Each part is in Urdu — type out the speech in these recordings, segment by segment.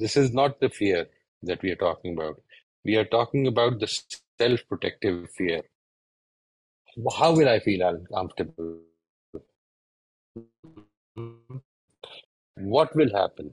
This is not the fear that we are talking about. We are talking about the self protective fear. How will I feel uncomfortable? What will happen?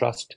trust?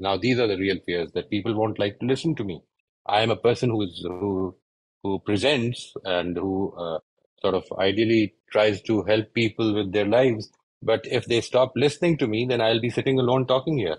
Now these are the real fears that people won't like to listen to me. I am a person who presents and who sort of ideally tries to help people with their lives. But if they stop listening to me, then I'll be sitting alone talking here.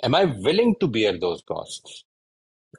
Am I willing to bear those costs?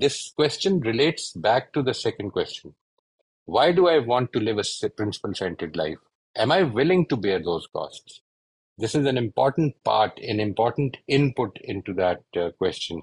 this question relates back to the second question. Why do I want to live a principle-centered life? Am I willing to bear those costs? This is an important part, an important input into that question.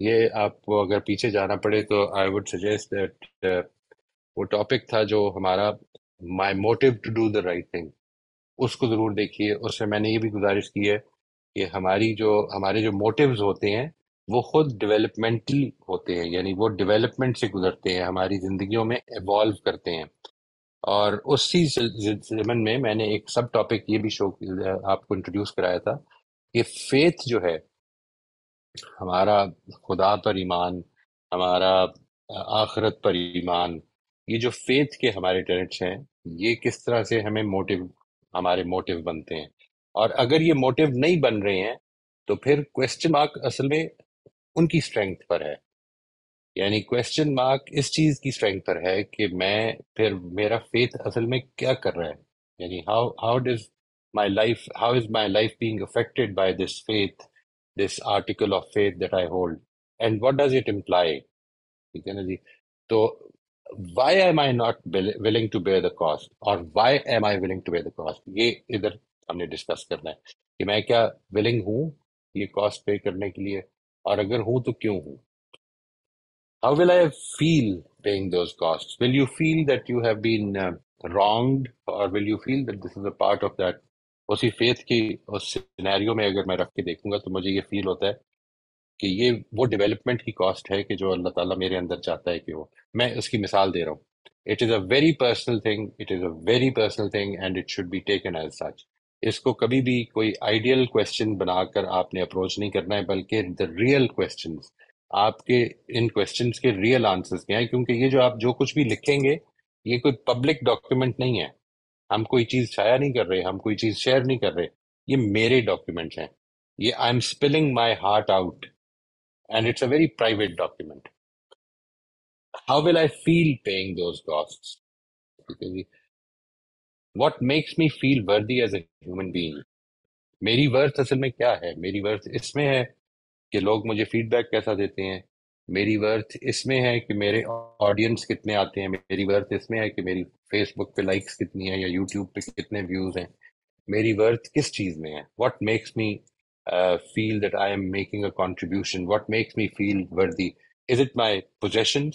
یہ آپ کو اگر پیچھے جانا پڑے تو آئی وڈ سجیسٹ دیٹ وہ ٹاپک تھا جو ہمارا my motive to do the right thing, اس کو ضرور دیکھیے. اس سے میں نے یہ بھی گزارش کی ہے کہ ہمارے جو موٹیوز ہوتے ہیں وہ خود ڈیولپمنٹل ہوتے ہیں، یعنی وہ ڈیولپمنٹ سے گزرتے ہیں، ہماری زندگیوں میں ایوالو کرتے ہیں. اور اسی ضمن میں نے ایک سب ٹاپک یہ بھی شو آپ کو انٹروڈیوس کرایا تھا کہ فیتھ جو ہے ہمارا، خدا پر ایمان، ہمارا آخرت پر ایمان، یہ جو فیتھ کے ہمارے ٹینٹس ہیں، یہ کس طرح سے ہمارے موٹیو بنتے ہیں. اور اگر یہ موٹیو نہیں بن رہے ہیں تو پھر کوشچن مارک اصل میں ان کی اسٹرینگتھ پر ہے. یعنی کوشچن مارک اس چیز کی اسٹرینگتھ پر ہے کہ پھر میرا فیتھ اصل میں کیا کر رہا ہے. یعنی how is my life being affected by this faith, this article of faith that I hold, and what does it employ. ٹھیک ہے نا جی. تو why am I not willing to bear the cost, اور why am I willing to bear the cost, یہ ادھر ہم نے ڈسکس کرنا ہے کہ میں کیا ولنگ ہوں یہ کاسٹ پے کرنے کے لیے، اور اگر ہوں تو کیوں ہوں. How will I feel paying those costs? Will you feel that you have been wronged, or will you feel that this is a part of that? اسی فیتھ کی اس سینیریو میں اگر میں رکھ کے دیکھوں گا تو مجھے یہ فیل ہوتا ہے کہ یہ وہ ڈیولپمنٹ کی کاسٹ ہے کہ جو اللہ تعالیٰ میرے اندر چاہتا ہے کہ ہو. میں اس کی مثال دے رہا ہوں. It is a very personal thing, it is a very personal thing, and it should be taken as such. اس کو کبھی بھی کوئی آئیڈیل کوشچن بنا کر آپ نے اپروچ نہیں کرنا ہے، بلکہ دا ریئل کوشچنس، آپ کے ان کوشچنس کے ریئل آنسرس کیا ہیں. کیونکہ یہ جو آپ جو کچھ بھی لکھیں گے یہ کوئی پبلک ڈاکیومنٹ نہیں ہے. ہم کوئی چیز شائع نہیں کر رہے، ہم کوئی چیز شیئر نہیں کر رہے. یہ میرے ڈاکیومنٹس ہیں. یہ I am spilling my heart out, and it's a very private document. How will I feel paying those cost? What makes me feel worthy as a human being. میری ورتھ اصل میں کیا ہے؟ میری ورتھ اس میں ہے کہ لوگ مجھے فیڈ بیک کیسا دیتے ہیں. میری ورتھ اس میں ہے کہ میرے آڈینس کتنے آتے ہیں. میری ورتھ اس میں ہے کہ میری فیس بک پہ لائکس کتنی ہیں یا یوٹیوب پہ کتنے ویوز ہیں. میری ورتھ کس چیز میں ہے؟ What makes me feel that I am making a contribution? What makes me feel worthy? Is it my possessions?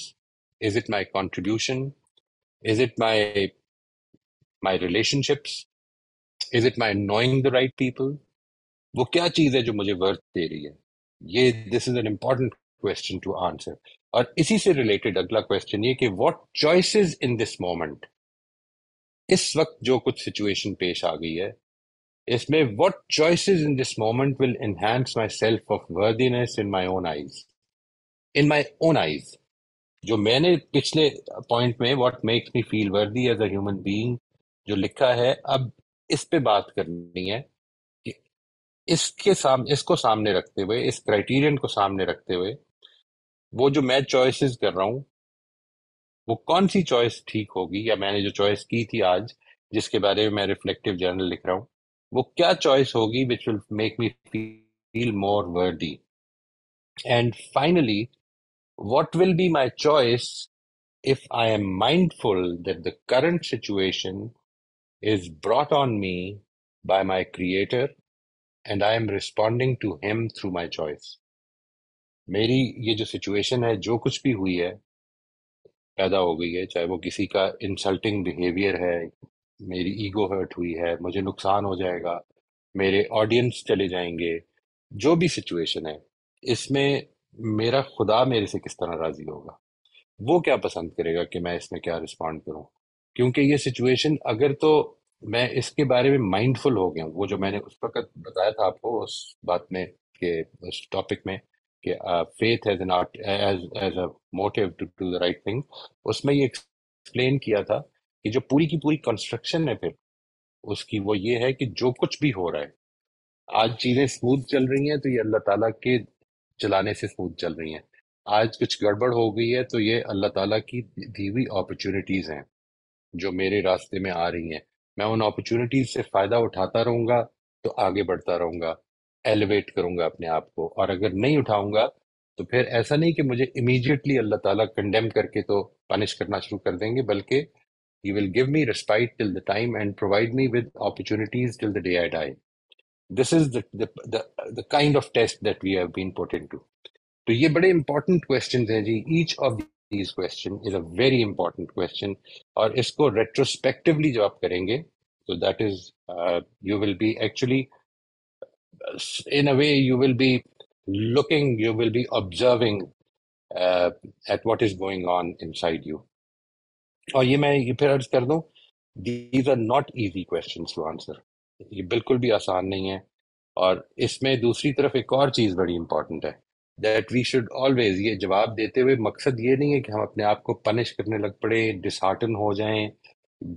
Is it my contribution? Is it my relationships? Is it my knowing the right people? وہ کیا چیز ہے جو مجھے ورتھ دے رہی ہے؟ یہ this is an important question to answer. اور اسی سے ریلیٹڈ اگلا کوشچن یہ کہ what choices in this moment, اس وقت جو کچھ سچویشن پیش آ گئی ہے اس میں what choices in this moment will enhance my self of worthiness in my own eyes. In my own eyes. جو میں نے پچھلے پوائنٹ میں what makes me feel worthy as a human being جو لکھا ہے، اب اس پہ بات کرنی ہے کہ اس کو سامنے رکھتے ہوئے، اس کرائٹیرین کو سامنے رکھتے ہوئے، وہ جو میں چوائسز کر رہا ہوں وہ کون سی چوائس ٹھیک ہوگی، یا میں نے جو چوائس کی تھی آج جس کے بارے میں ریفلیکٹیو جرنل لکھ رہا ہوں، وہ کیا چوائس ہوگی which will make me feel more worthy. And finally, what will be my choice if I am mindful that the current situation is brought on me by my creator and I am responding to him through my choice. میری یہ جو سچویشن ہے، جو کچھ بھی ہوئی ہے، پیدا ہو گئی ہے، چاہے وہ کسی کا انسلٹنگ بیہیویئر ہے، میری ایگو ہرٹ ہوئی ہے، مجھے نقصان ہو جائے گا، میرے آڈینس چلے جائیں گے، جو بھی سچویشن ہے، اس میں میرا خدا میرے سے کس طرح راضی ہوگا، وہ کیا پسند کرے گا کہ میں اس میں کیا رسپونڈ کروں. کیونکہ یہ سچویشن اگر تو میں اس کے بارے میں مائنڈ فل ہو گیا ہوں، وہ جو میں نے اس وقت بتایا تھا آپ کو اس بات میں کہ اس ٹاپک میں کہ faith as an art as a motive to do the right thing, اس میں یہ ایکسپلین کیا تھا کہ جو پوری کی پوری کنسٹرکشن ہے پھر اس کی وہ یہ ہے کہ جو کچھ بھی ہو رہا ہے، آج چیزیں اسموتھ چل رہی ہیں تو یہ اللہ تعالیٰ کے چلانے سے اسموتھ چل رہی ہیں. آج کچھ گڑبڑ ہو گئی ہے تو یہ اللہ تعالیٰ کی دی ہوئی اپرچونٹیز ہیں جو میرے راستے میں آ رہی ہیں. میں ان اپرچونٹیز سے فائدہ اٹھاتا رہوں گا تو آگے بڑھتا رہوں گا، ایلیویٹ کروں گا اپنے آپ کو. اور اگر نہیں اٹھاؤں گا تو پھر ایسا نہیں کہ مجھے امیڈیٹلی اللہ تعالیٰ کنڈیم کر کے تو پنش کرنا شروع کر دیں گے، بلکہ He will give me respite till the time and provide me with opportunities till the day I die. This is the kind of test that we have been put into. تو یہ بڑے امپورٹنٹ کوشچنز ہیں جی. Each of these question is a very important question. اور اس کو ریٹروسپیکٹولی جو آپ کریں گے تو that is you will be actually in a way you will be looking, you will be observing at what is going on inside you. اور یہ میں یہ پھر عرض کر دوں, these are not easy questions to answer. یہ بالکل بھی آسان نہیں ہے. اور اس میں دوسری طرف ایک اور چیز بڑی امپورٹنٹ ہے, دیٹ وی شوڈ آلویز, یہ جواب دیتے ہوئے مقصد یہ نہیں ہے کہ ہم اپنے آپ کو پنش کرنے لگ پڑے, ڈسہارٹن ہو جائیں,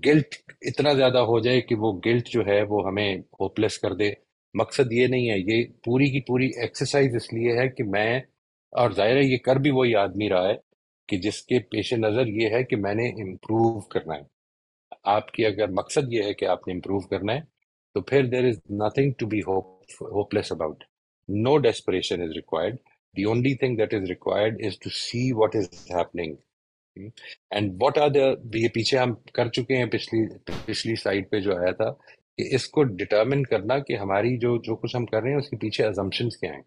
گلٹ اتنا زیادہ ہو جائے کہ وہ گلٹ جو ہے وہ ہمیں ہوپلیس کر دے. مقصد یہ نہیں ہے. یہ پوری کی پوری ایکسرسائز اس لیے ہے کہ میں, اور ظاہر ہے یہ کر بھی وہی آدمی رہا ہے کہ جس کے پیش نظر یہ ہے کہ میں نے امپروو کرنا ہے. آپ کی اگر مقصد یہ ہے کہ آپ نے امپروو کرنا ہے تو پھر there is nothing to be hopeless about. No desperation is required. The only thing that is required is to see what is happening. And what are the, یہ پیچھے ہم کر چکے ہیں پچھلی سلائیڈ پہ جو آیا تھا, کہ اس کو ڈٹرمن کرنا کہ ہماری جو کچھ ہم کر رہے ہیں اس کے پیچھے assumptions کیا ہیں.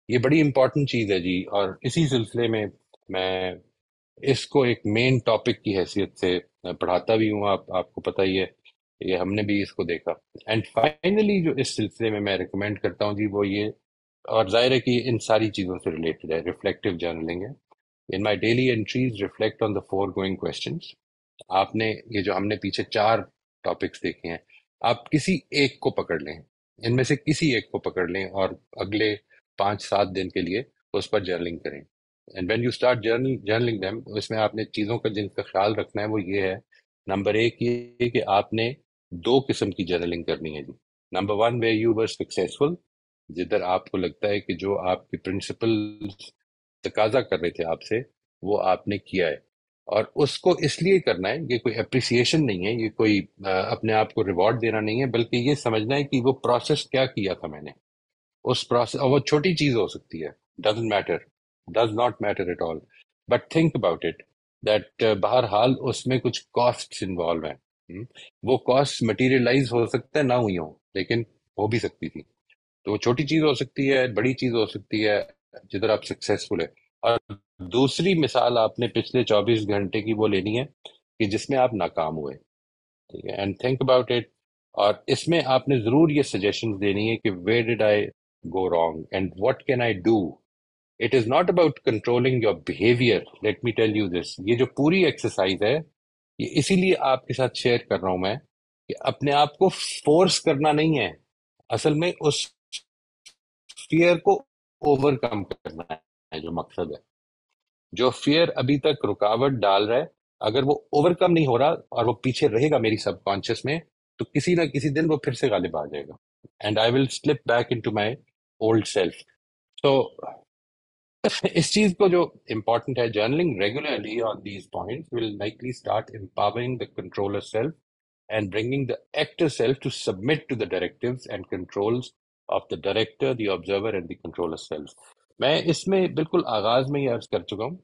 یہ بڑی امپورٹنٹ چیز ہے جی. اور اسی سلسلے میں میں اس کو ایک مین ٹاپک کی حیثیت سے پڑھاتا بھی ہوں. آپ کو پتہ ہی ہے, یہ ہم نے بھی اس کو دیکھا. اینڈ فائنلی جو اس سلسلے میں ریکمینڈ کرتا ہوں جی وہ یہ, اور ظاہر ہے کہ ان ساری چیزوں سے ریلیٹڈ ہے, ریفلیکٹیو جرنلنگ ہے. In my daily entries reflect on the foregoing questions. آپ نے یہ جو ہم نے پیچھے 4 ٹاپکس دیکھے ہیں, آپ کسی ایک کو پکڑ لیں, ان میں سے کسی ایک کو پکڑ لیں اور اگلے 5-7 دن کے لیے اس پر جرنلنگ کریں. And when you start journaling them, اس میں آپ نے چیزوں کا جن کا خیال رکھنا ہے وہ یہ ہے, نمبر 1 یہ کہ آپ نے 2 قسم کی جرنلنگ کرنی ہے جی. Number 1 where you were successful, جدھر آپ کو لگتا ہے کہ جو آپ کے پرنسپل تقاضا کر رہے تھے آپ سے وہ آپ نے کیا ہے. اور اس کو اس لیے کرنا ہے, یہ کوئی اپریسیشن نہیں ہے, یہ کوئی اپنے آپ کو ریوارڈ دینا نہیں ہے, بلکہ یہ سمجھنا ہے کہ وہ پروسیس کیا کیا تھا میں نے. اس پروسیس, اور وہ چھوٹی چیز ہو سکتی ہے, doesn't matter, does not matter at all, but think about it that بہرحال اس میں کچھ کاسٹ انوالو ہیں. وہ کاسٹ مٹیریلائز ہو سکتا ہے نہ ہوئی ہوں, لیکن ہو بھی سکتی تھی. تو وہ چھوٹی چیز ہو سکتی ہے, بڑی چیز ہو سکتی ہے, جدھر آپ سکسیسفل ہے. اور دوسری مثال آپ نے پچھلے 24 گھنٹے کی وہ لینی ہے کہ جس میں آپ ناکام ہوئے. ٹھیک ہے, اینڈ تھنک اباؤٹ اٹ. اور اس میں آپ نے ضرور یہ سجیشن دینی ہے کہ where ڈڈ I go wrong and what can I do. It is not about controlling your behaviour. Let me tell you this, یہ جو پوری ایکسرسائز ہے یہ اسی لیے آپ کے ساتھ شیئر کر رہا ہوں میں, کہ اپنے آپ کو فورس کرنا نہیں ہے, اصل میں اس فیئر کو اوور کم کرنا ہے جو مقصد ہے. جو فیئر ابھی تک رکاوٹ ڈال رہا ہے, اگر وہ اوور کم نہیں ہو رہا اور وہ پیچھے رہے گا میری سب کانشیس میں, تو کسی نہ کسی دن وہ پھر سے غالب آ جائے گا, and I will slip back into my old self. تو اس چیز کو جو امپورٹنٹ ہے, journaling regularly on these points will likely start empowering the controller self and bringing the actor self to submit to the directives and controls of the director, the observer and the controller self. میں اس میں بالکل آغاز میں یہ عرض کر چکا ہوں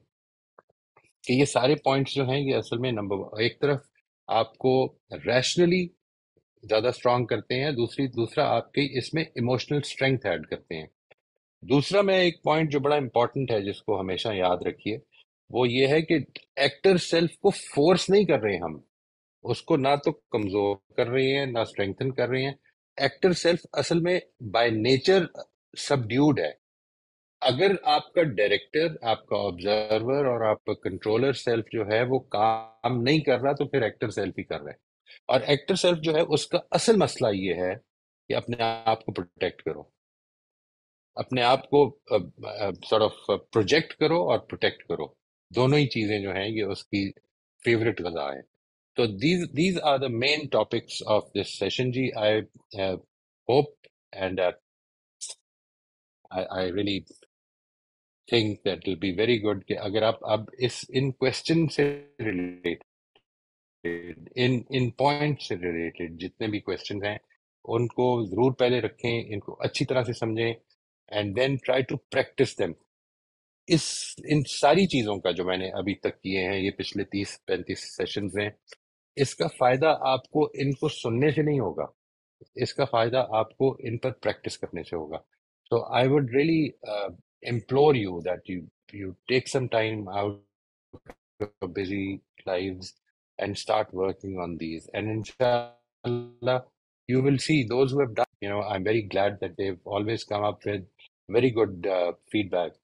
کہ یہ سارے پوائنٹس جو ہیں یہ اصل میں نمبر ایک طرف آپ کو ریشنلی زیادہ اسٹرانگ کرتے ہیں, دوسرا آپ کی اس میں ایموشنل اسٹرینتھ ایڈ کرتے ہیں. دوسرا میں ایک پوائنٹ جو بڑا امپورٹنٹ ہے جس کو ہمیشہ یاد رکھیے, وہ یہ ہے کہ ایکٹر سیلف کو فورس نہیں کر رہے ہیں ہم, اس کو نہ تو کمزور کر رہے ہیں نہ اسٹرینگتھن کر رہے ہیں. ایکٹر سیلف اصل میں بائی نیچر سبڈیوڈ ہے. اگر آپ کا ڈائریکٹر, آپ کا آبزرور اور آپ کا کنٹرولر سیلف جو ہے وہ کام نہیں کر رہا, تو پھر ایکٹر سیلف ہی کر رہا ہے. اور ایکٹر سیلف جو ہے اس کا اصل مسئلہ یہ ہے کہ اپنے آپ کو پروٹیکٹ کرو, اپنے آپ کو سارٹ آف پروجیکٹ کرو اور پروٹیکٹ کرو. دونوں ہی چیزیں جو ہیں یہ اس کی فیوریٹ غذا ہے. So these are the main topics of this session. Ji, I hope and I really think that it will be very good کہ اگر آپ اب ان question سے related, ان point سے related جتنے بھی questions ہیں ان کو ضرور پہلے رکھیں, ان کو اچھی طرح سے سمجھیں, and then try to practice them. ان ساری چیزوں کا جو میں نے ابھی تک کیے ہیں, یہ پچھلے 30-35 سیشنز ہیں, اس کا فائدہ آپ کو ان کو سننے سے نہیں ہوگا, اس کا فائدہ آپ کو ان پر پریکٹس کرنے سے ہوگا. So I would really implore you that you take some time out of your busy lives and start working on these. And inshallah, you will see those who have done, I'm very glad that they've always come up with very good feedback.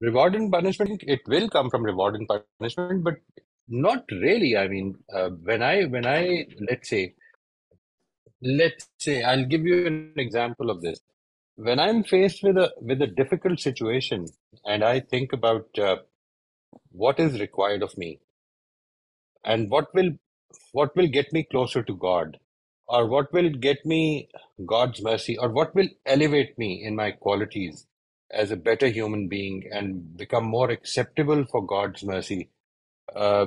Reward and punishment, it will come from reward and punishment, but not really. I mean, when I let's say I'll give you an example of this. When I'm faced with a difficult situation and I think about what is required of me and what will get me closer to God, or what will get me God's mercy, or what will elevate me in my qualities as a better human being and become more acceptable for God's mercy. uh,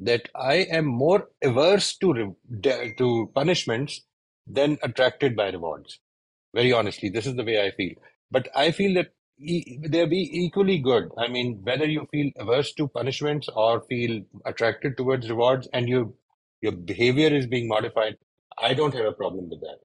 that I am more averse to punishments than attracted by rewards. Very honestly, this is the way I feel. But I feel that they be equally good. I mean, whether you feel averse to punishments or feel attracted towards rewards, and your behavior is being modified, I don't have a problem with that.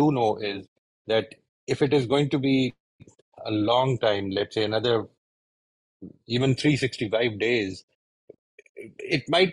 do know is that if it is going to be a long time, let's say another even 365 days, it might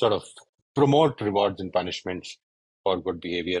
sort of promote rewards and punishments for good behavior,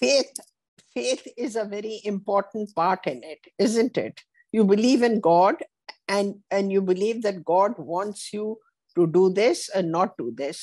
faith faith is a very important part in it, isn't it? You believe in God, and you believe that God wants you to do this and not do this.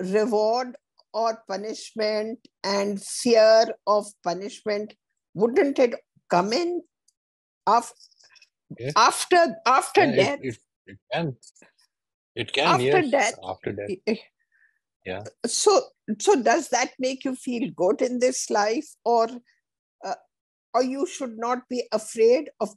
reward or punishment and fear of punishment, wouldn't it come in af- Yes. after Yeah, death? it can. It can, After yes. death. After death. Yeah. So does that make you feel good in this life, uh, or you should not be afraid of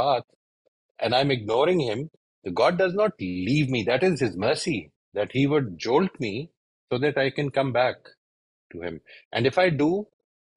path and I'm ignoring him, God does not leave me. That is his mercy, that he would jolt me so that I can come back to him. And if I do,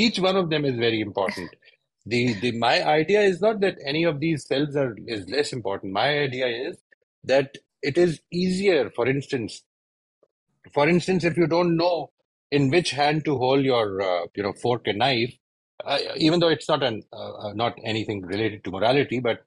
each one of them is very important. The my idea is not that any of these cells is less important. My idea is that it is easier, for instance, if you don't know in which hand to hold your fork and knife, even though it's not anything related to morality, but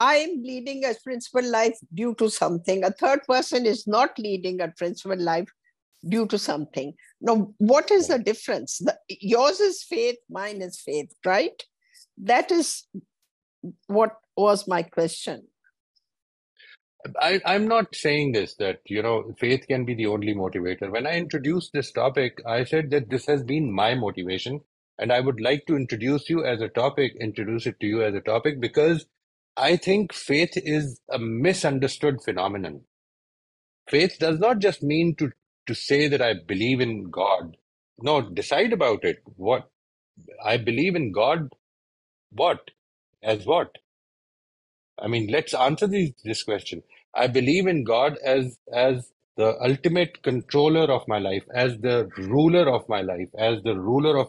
I am leading a principal life due to something. A third person is not leading a principal life due to something. Now, what is the difference? Yours is faith, mine is faith, right? That is what was my question. I'm not saying this, that, faith can be the only motivator. When I introduced this topic, I said that this has been my motivation, and I would like to introduce it to you as a topic, because I think faith is a misunderstood phenomenon. Faith does not just mean to say that I believe in God. No, decide about it. What I believe in God, what? As what? I mean, let's answer this question. I believe in God as the ultimate controller of my life, as the ruler of my life, as the ruler of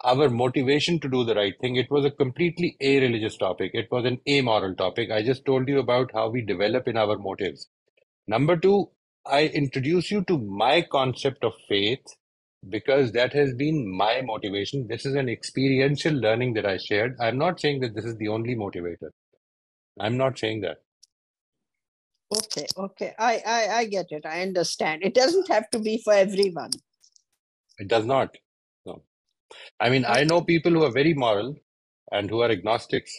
our motivation to do the right thing. It was a completely a-religious topic. It was an amoral topic. I just told you about how we develop in our motives. Number two, I introduce you to my concept of faith because that has been my motivation. This is an experiential learning that I shared. I'm not saying that this is the only motivator. I'm not saying that. Okay, okay. I get it. I understand. It doesn't have to be for everyone. It does not. No. I mean, I know people who are very moral and who are agnostics.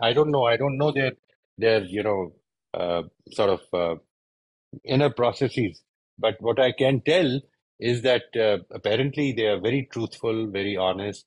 I don't know. I don't know their sort of inner processes. But what I can tell is that apparently they are very truthful, very honest.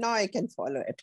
Now I can follow it.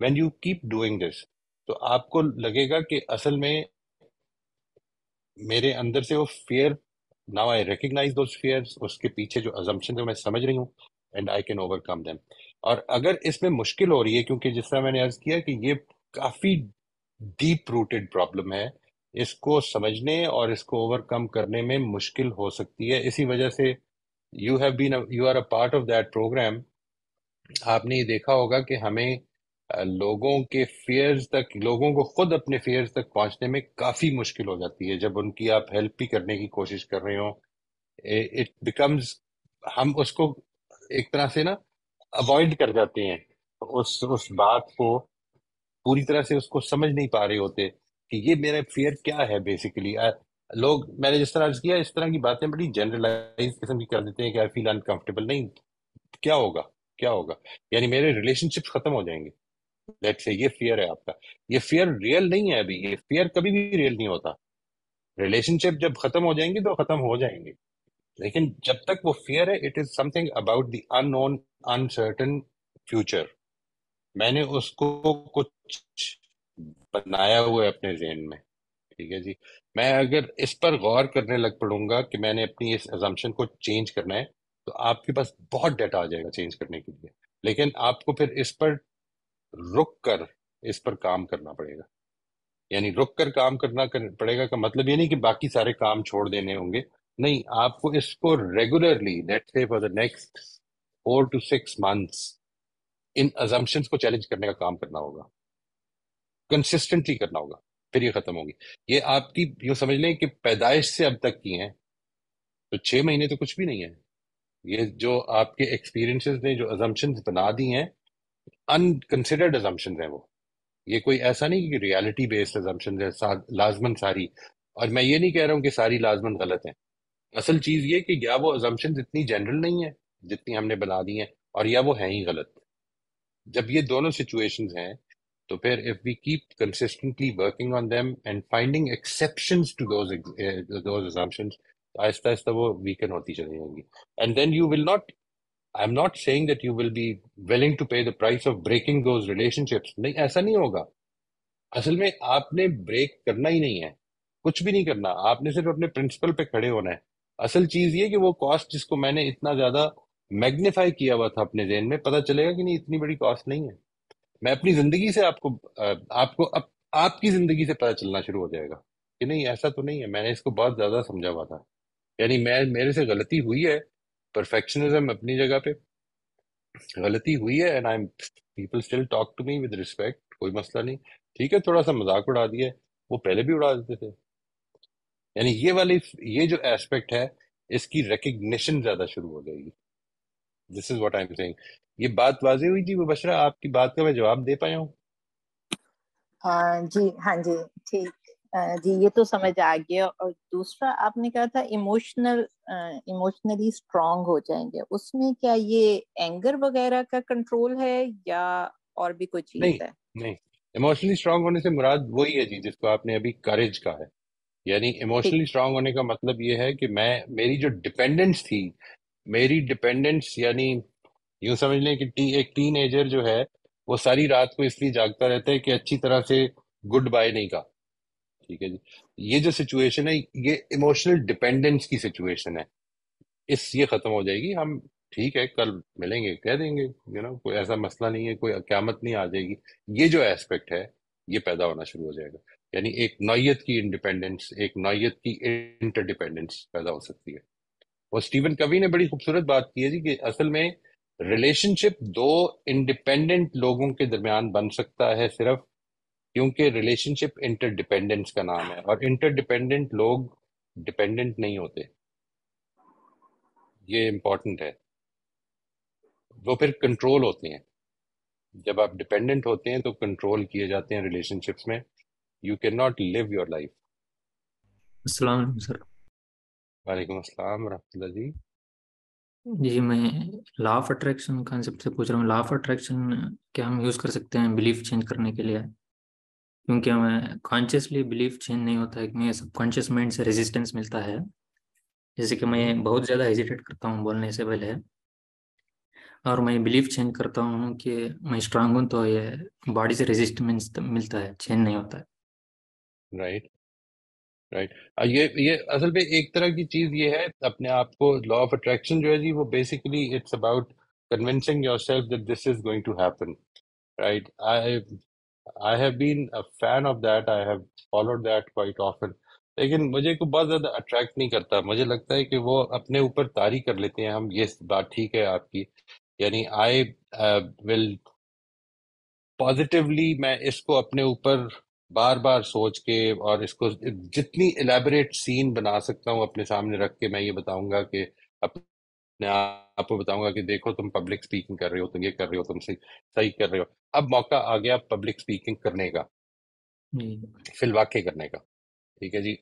when you keep doing this, تو آپ کو لگے گا کہ اصل میں میرے اندر سے وہ fear, now I recognize those fears, اس کے پیچھے جو assumptions ہیں میں سمجھ رہی ہوں، and I can overcome them. اور اگر اس میں مشکل ہو رہی ہے، کیونکہ جس طرح میں نے عرض کیا کہ یہ کافی ڈیپ روٹیڈ پرابلم ہے، اس کو سمجھنے اور اس کو اوور کم کرنے میں مشکل ہو سکتی ہے. اسی وجہ سے you are a part of that programme. آپ نے یہ دیکھا ہوگا کہ ہمیں لوگوں کے فیئرز تک، لوگوں کو خود اپنے فیئرز تک پہنچنے میں کافی مشکل ہو جاتی ہے جب ان کی آپ ہیلپ بھی کرنے کی کوشش کر رہے ہوں. اٹ بیکمز، ہم اس کو ایک طرح سے نا اوائڈ کر جاتے ہیں، اس بات کو پوری طرح سے اس کو سمجھ نہیں پا رہے ہوتے کہ یہ میرا فیئر کیا ہے بیسیکلی. لوگ، میں نے جس طرح عرض کیا، اس طرح کی باتیں بڑی جنرلائز قسم کی کر دیتے ہیں کہ آئی فیل انکمفرٹیبل. نہیں، کیا ہوگا، کیا ہوگا؟ یعنی میرے ریلیشن شپ ختم ہو جائیں گے. لیٹس سے یہ فیئر ہے آپ کا، یہ فیئر ریئل نہیں ہے. ابھی یہ فیئر کبھی بھی ریئل نہیں ہوتا. ریلیشن شپ جب ختم ہو جائیں گے تو ختم ہو جائیں گے، لیکن جب تک وہ فیئر ہے، it is something about the unknown uncertain future. میں نے اس کو کچھ بنایا ہوا ہے اپنے ذہن میں، ٹھیک ہے جی. میں اگر اس پر غور کرنے لگ پڑوں گا کہ میں نے اپنی اس ازمپشن کو چینج کرنا ہے، تو آپ کے پاس بہت ڈیٹا آ جائے گا چینج کرنے کے لیے. لیکن آپ کو پھر اس پر رک کر اس پر کام کرنا پڑے گا. یعنی رک کر کام کرنا پڑے گا کا مطلب یہ نہیں کہ باقی سارے کام چھوڑ دینے ہوں گے. نہیں، آپ کو اس کو regularly, let's say for the next 4 to 6 months in assumptions کو چیلنج کرنے کا کام کرنا ہوگا، کنسسٹنٹلی کرنا ہوگا، پھر یہ ختم ہوگی. یہ آپ کی یوں سمجھ لیں کہ پیدائش سے اب تک کی ہیں، تو 6 مہینے تو کچھ بھی نہیں ہے. یہ جو آپ کے ایکسپیرینسز نے جو ازمپشنز بنا دی ہیں، انکنسیڈرڈ ازمپشنز ہیں وہ. یہ کوئی ایسا نہیں کہ ریالٹی بیسڈ ازمپشنز ہے لازمن ساری. اور میں یہ نہیں کہہ رہا ہوں کہ ساری لازمن غلط ہیں. اصل چیز یہ کہ یا وہ ازمپشنز اتنی جنرل نہیں ہیں جتنی ہم نے بنا دی ہیں، اور یا وہ ہیں ہی غلط. جب یہ دونوں سچویشنز ہیں تو پھر if we keep consistently working on them and finding exceptions to those assumptions، آہستہ آہستہ وہ ویکن ہوتی چلی جائیں گی. And then you will not، I'm not saying that you will be willing to pay the price of breaking those relationships. نہیں، ایسا نہیں ہوگا. اصل میں آپ نے بریک کرنا ہی نہیں ہے، کچھ بھی نہیں کرنا. آپ نے صرف اپنے پرنسپل پہ کھڑے ہونا ہے. اصل چیز یہ کہ وہ کاسٹ جس کو میں نے اتنا زیادہ میگنیفائی کیا ہوا تھا اپنے ذہن میں، پتہ چلے گا کہ نہیں، اتنی بڑی کاسٹ نہیں ہے. میں اپنی زندگی سے آپ کو آپ کی زندگی سے پتہ چلنا شروع ہو جائے گا کہ نہیں، ایسا تو نہیں ہے. میں نے اس کو بہت زیادہ سمجھا ہوا تھا. یعنی میرے سے غلطی ہوئی ہے، پرفیکشنزم اپنی جگہ پہ غلطی ہوئی ہے، and I people still talk to me with respect, کوئی مسئلہ نہیں. ٹھیک ہے، تھوڑا سا مذاق اڑا دیا ہے، وہ پہلے بھی اڑا دیتے تھے. یعنی یہ جو ایسپیکٹ ہے، اس کی ریکگنیشن زیادہ شروع ہو جائے گی. This is what I am seeing. یہ بات واضح ہوئی تھی وہ بشرا، آپ کی بات کا میں جواب دے پایا ہوں؟ جی ہاں جی ٹھیک. جی یہ تو سمجھ آ گیا. اور دوسرا آپ نے کہا تھا ایموشنلی اسٹرانگ ہو جائیں گے، اس میں کیا یہ اینگر وغیرہ کا کنٹرول ہے یا اور بھی کوئی چیز ہے؟ نہیں، ایموشنلی اسٹرانگ ہونے سے مراد وہی ہے جی جس کو آپ نے ابھی کریج کہا ہے. یعنی ایموشنلی اسٹرانگ ہونے کا مطلب یہ ہے کہ میری جو ڈپینڈنس تھی، میری ڈپینڈنس یعنی یوں سمجھ لیں کہ ایک ٹین ایجر جو ہے وہ ساری رات کو اس لیے جاگتا رہتا ہے کہ اچھی طرح سے گڈ بائے نہیں کہا. ٹھیک ہے جی، یہ جو سچویشن ہے یہ ایموشنل ڈپینڈنس کی سچویشن ہے. یہ ختم ہو جائے گی. ہم ٹھیک ہے کل ملیں گے، کہہ دیں گے کوئی ایسا مسئلہ نہیں ہے، کوئی قیامت نہیں آ جائے گی. یہ جو ایسپیکٹ ہے یہ پیدا ہونا شروع ہو جائے گا. یعنی ایک نوعیت کی انڈیپینڈنس، ایک نوعیت کی انٹر ڈیپینڈنس پیدا ہو سکتی ہے. وہ اسٹیون کوی نے بڑی خوبصورت بات کی ہے جی کہ اصل میں ریلیشن شپ 2 انڈیپینڈنٹ لوگوں کے درمیان بن سکتا ہے صرف کیونکہ ریلیشن شپ انٹر ڈیپینڈنس کا نام ہے، اور انٹر ڈیپینڈنٹ لوگ ڈیپینڈنٹ نہیں ہوتے. یہ امپورٹنٹ ہے. وہ پھر کنٹرول ہوتے ہیں. جب آپ ڈیپینڈنٹ ہوتے ہیں تو کنٹرول کیے جاتے ہیں ریلیشن شپس میں. You can not live your life. السلام علیکم سر. وعلیکم السلام ورحمۃ اللہ جی. جی میں لا آف اٹریکشن کانسیپٹ سے پوچھ رہا ہوں. لا آف اٹریکشن کیا ہم یوز کر سکتے ہیں بلیف چینج کرنے کے لیے؟ کیونکہ ہمیں کانشیسلی بلیف چینج نہیں ہوتا ہے کہ میں سب کانشیس مائنڈ سے ریزسٹنس ملتا ہے. جیسے کہ میں بہت زیادہ ہیزیٹیٹ کرتا ہوں بولنے سے پہلے، اور میں بلیف چینج کرتا ہوں کہ میں اسٹرانگ ہوں تو یہ باڈی سے ریزسٹنس ملتا ہے، چینج نہیں ہوتا ہے. Right right. یہ اصل پہ ایک طرح کی چیز یہ ہے اپنے آپ کو، لا آف اٹریکشن جو ہے جی وہ basically it's about convincing yourself that this is going to happen. Right. I have been a fan of that. I have followed that quite often. لیکن مجھے کو بہت زیادہ اٹریکٹ نہیں کرتا. مجھے لگتا ہے کہ وہ اپنے اوپر طاری کر لیتے ہیں ہم. یہ بات ٹھیک ہے آپ کی، یعنی آئی ول پازیٹیولی میں اس کو اپنے اوپر بار بار سوچ کے اور اس کو جتنی الیبوریٹ سین بنا سکتا ہوں اپنے سامنے رکھ کے میں یہ بتاؤں گا کہ اپنے آپ کو بتاؤں گا کہ دیکھو تم پبلک سپیکنگ کر رہے ہو، تم یہ کر رہے ہو، تم صحیح کر رہے ہو. اب موقع آ گیا پبلک سپیکنگ کرنے کا، جی فی الواقع کرنے کا. ٹھیک ہے جی.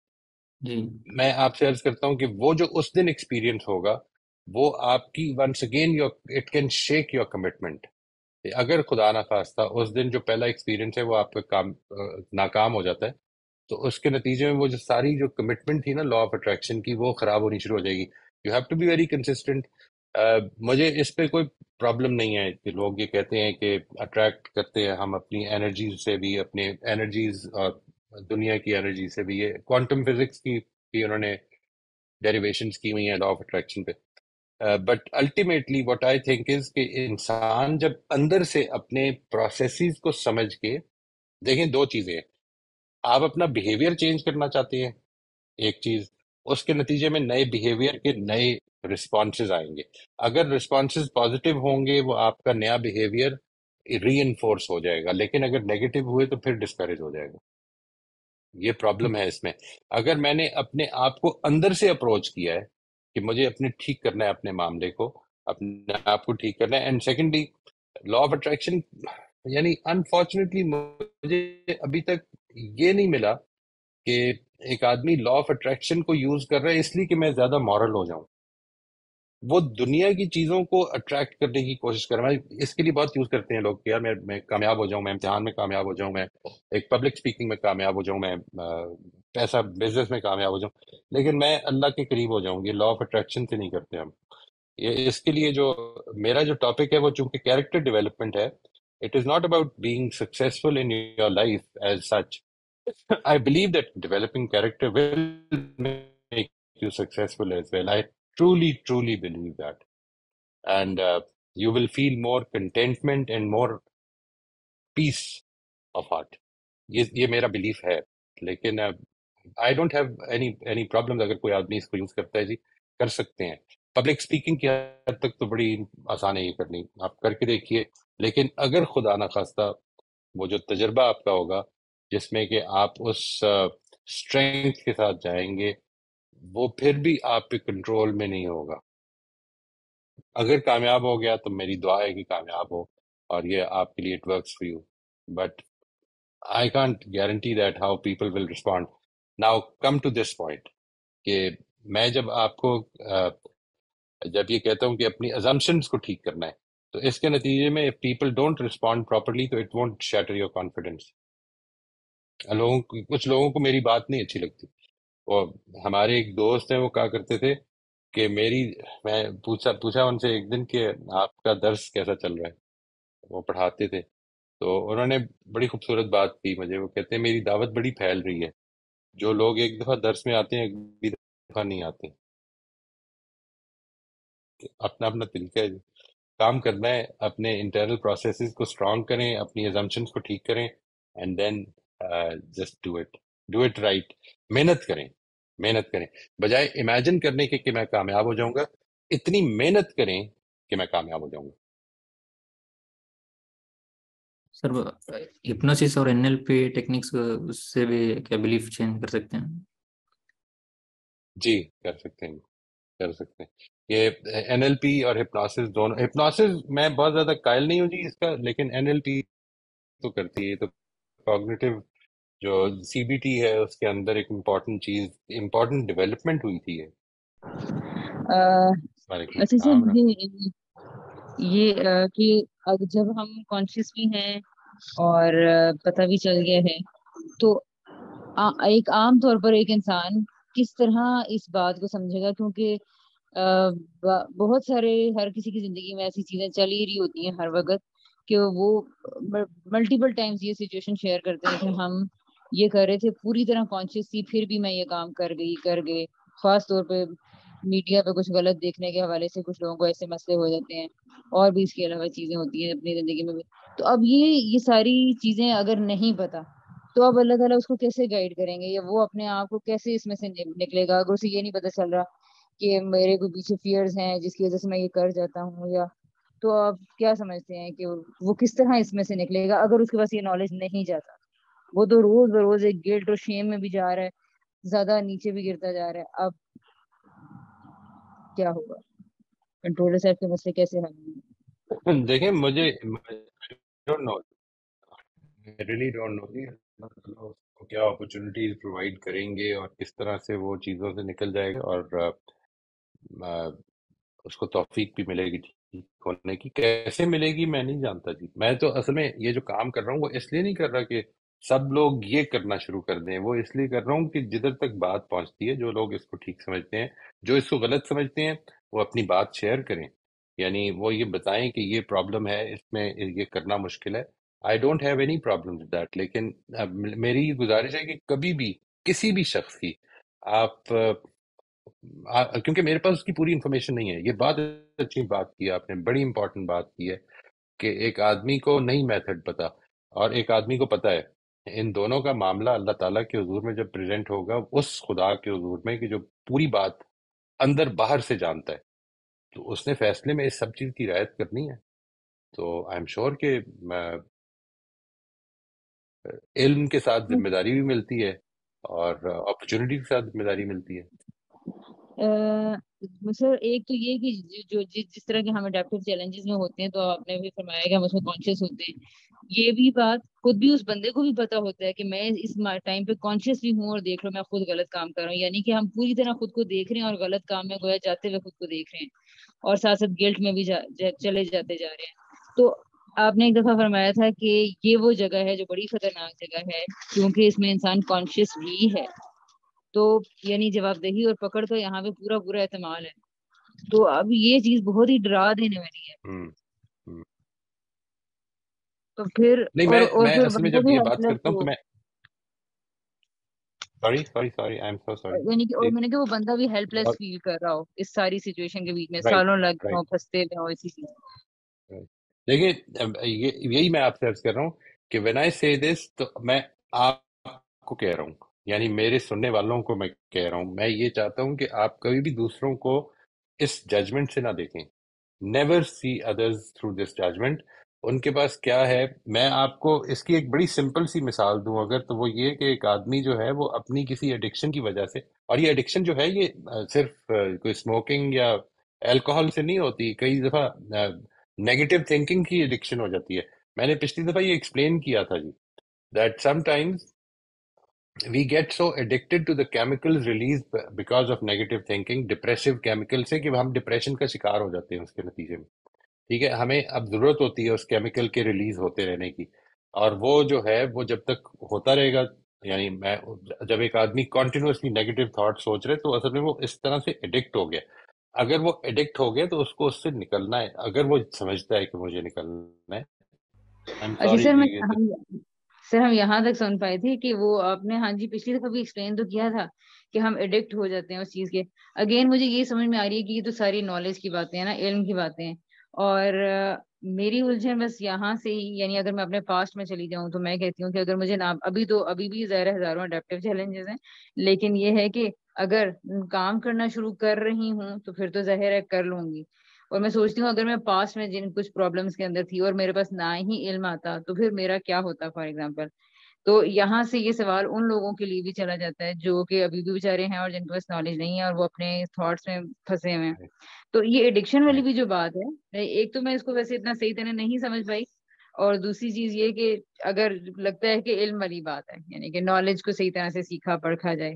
جی میں آپ سے عرض کرتا ہوں کہ وہ جو اس دن ایکسپیرینس ہوگا وہ آپ کی once again it can shake your commitment. اگر خدا نخواستہ اس دن جو پہلا ایکسپیرینس ہے وہ آپ کا ناکام ہو جاتا ہے تو اس کے نتیجے میں وہ جو ساری جو کمٹمنٹ تھی نا لا آف اٹریکشن کی وہ خراب ہونی شروع ہو جائے گی. You have to be very consistent. مجھے اس پہ کوئی پرابلم نہیں ہے کہ لوگ یہ کہتے ہیں کہ اٹریکٹ کرتے ہیں ہم اپنی انرجیز سے بھی، اپنے انرجیز اور دنیا کی انرجی سے بھی. یہ کوانٹم فزکس کی بھی انہوں نے ڈیریویشنز کی ہوئی ہیں لا آف اٹریکشن پہ. But ultimately what I think is کہ انسان جب اندر سے اپنے پروسیسز کو سمجھ کے دیکھیں، دو چیزیں ہیں. آپ اپنا بیہیویئر چینج کرنا چاہتے ہیں ایک چیز، اس کے نتیجے میں نئے بیہیویئر کے نئے رسپانسز آئیں گے. اگر رسپانسز پازیٹیو ہوں گے وہ آپ کا نیا بیہیویئر ری انفورس ہو جائے گا، لیکن اگر نیگیٹو ہوئے تو پھر ڈسکریج ہو جائے گا. یہ پرابلم ہے اس میں. اگر میں نے اپنے آپ کو اندر سے اپروچ کیا ہے کہ مجھے اپنے ٹھیک کرنا ہے اپنے معاملے کو، اپنے آپ کو ٹھیک کرنا ہے. And secondly law of attraction, یعنی انفارچونیٹلی مجھے ابھی تک یہ نہیں ملا کہ ایک آدمی لا آف اٹریکشن کو یوز کر رہا ہے اس لیے کہ میں زیادہ مورل ہو جاؤں. وہ دنیا کی چیزوں کو اٹریکٹ کرنے کی کوشش کر رہا ہے. اس کے لیے بہت یوز کرتے ہیں لوگ کہ یار میں کامیاب ہو جاؤں، میں امتحان میں کامیاب ہو جاؤں، میں ایک پبلک سپیکنگ میں کامیاب ہو جاؤں، میں پیسہ بزنس میں کامیاب ہو جاؤں، لیکن میں اللہ کے قریب ہو جاؤں. یہ لا آف اٹریکشن سے نہیں کرتے ہم. یہ اس کے لیے جو میرا جو ٹاپک ہے وہ چونکہ کیریکٹر ڈیولپمنٹ ہے. It is not about being successful in your life as such. I believe that developing character will make you successful as well. I truly believe that. And you will feel more contentment and more peace of heart. یہ میرا بلیف ہے. لیکن I don't have any problems اگر کوئی آدمی اس کو یوز کرتا ہے جی، کر سکتے ہیں. پبلک اسپیکنگ کی حد تک تو بڑی آسان ہے یہ کرنی، آپ کر کے دیکھیے. لیکن اگر خدا نخواستہ وہ جو تجربہ آپ کا ہوگا جس میں کہ آپ اس اسٹرینتھ کے ساتھ جائیں گے، وہ پھر بھی آپ پہ کنٹرول میں نہیں ہوگا. اگر کامیاب ہو گیا تو میری دعا ہے کہ کامیاب ہو اور یہ آپ کے لیے it works for you. But I can't guarantee that how people will respond. Now come to this point کہ میں جب آپ کو جب یہ کہتا ہوں کہ اپنی ازمپشنس کو ٹھیک کرنا ہے تو اس کے نتیجے میں if people don't respond properly تو it won't shatter your confidence. کچھ لوگوں کو میری بات نہیں اچھی لگتی. اور ہمارے ایک دوست ہیں وہ کہا کرتے تھے کہ میں پوچھا ان سے ایک دن کہ آپ کا درس کیسا چل رہا ہے. وہ پڑھاتے تھے تو انہوں نے بڑی خوبصورت بات کی مجھے. وہ کہتے ہیں میری دعوت بڑی پھیل رہی ہے، جو لوگ ایک دفعہ درس میں آتے ہیں ایک دفعہ نہیں آتے. اپنا اپنا طریقہ ہے، کام کرنا ہے. اپنے انٹرنل پروسیسز کو اسٹرانگ کریں، اپنی ازمپشنس کو ٹھیک کریں، and then just do it right. محنت کریں بجائے امیجن کرنے کے کہ میں کامیاب ہو جاؤں گا. اتنی محنت کریں کہ میں کامیاب ہو جاؤں گا. سر ہپنوسس اور NLP ٹیکنیکس اس سے بھی کیا بلیف چینج کر سکتے ہیں؟ جی کر سکتے ہیں. یہ NLP اور ہپنوسس دونوں. ہپنوسس میں بہت زیادہ قائل نہیں ہوں جی اس کا، لیکن NLP تو کرتی ہے. تو کوگنیٹو جو CBT ہے اس کے اندر ایک امپورٹنٹ ڈیولپمنٹ ہوئی تھی. وعلیکم اچھا السلام. سر، یہ کہ جب ہم کانشیس بھی ہیں اور پتہ بھی چل گیا ہے تو ایک عام طور پر ایک انسان کس طرح اس بات کو سمجھے گا؟ کیونکہ بہت سارے ہر کسی کی زندگی میں ایسی چیزیں چل ہی رہی ہوتی ہیں ہر وقت کہ وہ ملٹیپل ٹائمز یہ سچویشن شیئر کرتے ہیں کہ ہم یہ کر رہے تھے پوری طرح کانشیس تھی، پھر بھی میں یہ کام کر گئے. خاص طور پہ میڈیا پہ کچھ غلط دیکھنے کے حوالے سے کچھ لوگوں کو ایسے مسئلے ہو جاتے ہیں، اور بھی اس کے علاوہ چیزیں ہوتی ہیں اپنی زندگی میں بھی. تو اب یہ ساری چیزیں اگر نہیں پتا تو اب اللہ تعالیٰ اس کو کیسے گائیڈ کریں گے، یا وہ اپنے آپ کو کیسے اس میں سے نکلے گا اگر اسے یہ نہیں پتا چل رہا کہ میرے کو پیچھے فیئرز ہیں جس کی وجہ سے میں یہ کر جاتا ہوں. یا تو آپ کیا سمجھتے ہیں کہ وہ کس طرح اس میں سے نکلے گا اگر اس کے پاس یہ نالج نہیں جاتا؟ وہ تو روز بروز ایک گلٹ اور شیم میں بھی جا رہا ہے، زیادہ نیچے بھی گرتا جا رہا ہے. اب کیا ہوگا؟ کنٹرولر صاحب کے مسئلے کیسے حل ہوں گے؟ دیکھیں مجھے don't know really don't know کہ کیا اپرچونیٹیز پرووائڈ کریں گے اور کس طرح سے وہ چیزوں سے نکل جائے گا، اور اس کو توفیق بھی ملے گی ٹھیک ہونے کی. کیسے ملے گی میں نہیں جانتا جی. میں تو اصل میں یہ جو کام کر رہا ہوں وہ اس لیے نہیں کر رہا کہ سب لوگ یہ کرنا شروع کر دیں، وہ اس لیے کر رہا ہوں کہ جدھر تک بات پہنچتی ہے جو لوگ اس کو ٹھیک سمجھتے ہیں، جو اس کو غلط سمجھتے ہیں، وہ اپنی بات شیئر کریں. یعنی وہ یہ بتائیں کہ یہ پرابلم ہے، اس میں یہ کرنا مشکل ہے. I don't have any problem with that. لیکن میری گزارش ہے کہ کبھی بھی کسی بھی شخص کی آپ کیونکہ میرے پاس اس کی پوری انفارمیشن نہیں ہے. یہ بات اچھی بات کی آپ نے، بڑی امپورٹنٹ بات کی ہے کہ ایک آدمی کو نہیں میتھڈ پتا اور ایک آدمی کو پتا ہے. ان دونوں کا معاملہ اللہ تعالیٰ کے حضور میں جب پریزنٹ ہوگا، اس خدا کے حضور میں کہ جو پوری بات اندر باہر سے جانتا ہے، تو اس نے فیصلے میں اس سب چیز کی رعایت کرنی ہے. تو آئی ایم شیور کہ علم کے ساتھ ذمہ داری بھی ملتی ہے اور اپرچونٹی کے ساتھ ذمہ داری ملتی ہے. سر ایک تو یہ کہ جس طرح کے ہم اڈیپٹیو چیلنجز میں ہوتے ہیں، تو آپ نے بھی فرمایا کہ ہم اس میں کانشیس ہوتے ہیں. یہ بھی بات خود بھی اس بندے کو بھی پتا ہوتا ہے کہ میں اس ٹائم پہ کانشیس بھی ہوں، اور دیکھ لو میں خود غلط کام کر رہا ہوں. یعنی کہ ہم پوری طرح خود کو دیکھ رہے ہیں اور غلط کام میں گویا جاتے ہوئے خود کو دیکھ رہے ہیں، اور ساتھ ساتھ گلٹ میں بھی چلے جاتے جا رہے ہیں. تو آپ نے ایک دفعہ فرمایا تھا کہ یہ وہ جگہ ہے جو بڑی خطرناک جگہ ہے، کیونکہ اس میں انسان کانشیس بھی ہے. تو یعنی جواب دہی اور پکڑ کا یہاں پہ پورا پورا احتمال ہے. تو اب یہ چیز بہت ہی ڈرا دینے والی ہے. ہم، ہم۔ تو پھر نہیں، اور میں پھر اصل میں بندہ جب بھی یہ ہیلپ بات لیس کرتا ہوں تو ہو. میں sorry I am so sorry یعنی کہ اور پلیز. میں نے کہ وہ بندہ بھی ہیلپ لیس فیل کر رہا ہو اس ساری سچویشن کے بیچ میں، رائٹ سالوں لگ گئے رائٹ ہوں، پھنستے ہوئے ہوں اسی چیز. دیکھیے یہی میں آپ سے عرض کر رہا ہوں کہ وین آئی سے دس، تو میں آپ کو کہہ رہا ہوں، یعنی میرے سننے والوں کو میں کہہ رہا ہوں، میں یہ چاہتا ہوں کہ آپ کبھی بھی دوسروں کو اس ججمنٹ سے نہ دیکھیں. Never see others through this judgement. ان کے پاس کیا ہے، میں آپ کو اس کی ایک بڑی سمپل سی مثال دوں اگر، تو وہ یہ کہ ایک آدمی جو ہے وہ اپنی کسی ایڈکشن کی وجہ سے، اور یہ ایڈکشن جو ہے یہ صرف کوئی اسموکنگ یا الکوہول سے نہیں ہوتی، کئی دفعہ نیگیٹو تھنکنگ کی ایڈکشن ہو جاتی ہے. میں نے پچھلی دفعہ یہ ایکسپلین کیا تھا جی، that sometimes we get so addicted to the chemicals released because of negative thinking, depressive chemical سے، کہ ہم ڈپریشن کا شکار ہو جاتے ہیں اس کے نتیجے میں. ٹھیک ہے، ہمیں اب ضرورت ہوتی ہے اس کیمیکل کے ریلیز ہوتے رہنے کی، اور وہ جو ہے وہ جب تک ہوتا رہے گا، یعنی جب ایک آدمی کنٹینیوسلی نیگیٹو تھاٹ سوچ رہے تو اصل میں وہ اس طرح سے ایڈکٹ ہو گیا. اگر وہ ایڈکٹ ہو گیا تو اس کو اس سے نکلنا ہے، اگر وہ سمجھتا ہے کہ مجھے نکلنا ہے. I'm اچھا sorry سر، جی، ہم یہاں تک سن پائے تھے کہ وہ آپ نے ہاں جی پچھلی دفعہ بھی ایکسپلین تو کیا تھا کہ ہم ایڈکٹ ہو جاتے ہیں اس چیز کے. اگین مجھے یہ سمجھ میں آ رہی ہے کہ یہ تو ساری نالج کی باتیں ہیں نا، علم کی باتیں ہیں. اور میری الجھن بس یہاں سے ہی، یعنی اگر میں اپنے پاسٹ میں چلی جاؤں تو میں کہتی ہوں کہ اگر مجھے ابھی بھی ظاہر ہزاروں اڈیپٹیو چیلنجز ہیں، لیکن یہ ہے کہ اگر کام کرنا شروع کر رہی ہوں تو پھر تو ظاہر ہے کر لوں گی. اور میں سوچتی ہوں اگر میں پاسٹ میں جن کچھ پرابلمس کے اندر تھی اور میرے پاس نہ ہی علم آتا تو پھر میرا کیا ہوتا فار ایگزامپل. تو یہاں سے یہ سوال ان لوگوں کے لیے بھی چلا جاتا ہے جو کہ ابھی بھی بیچارے ہیں اور جن کے پاس نالج نہیں ہے اور وہ اپنے تھاٹس میں پھنسے ہوئے ہیں. تو یہ ایڈکشن والی بھی جو بات ہے، ایک تو میں اس کو ویسے اتنا صحیح طرح نہیں سمجھ پائی، اور دوسری چیز یہ کہ اگر لگتا ہے کہ علم والی بات ہے، یعنی کہ نالج کو صحیح طرح سے سیکھا پرکھا جائے.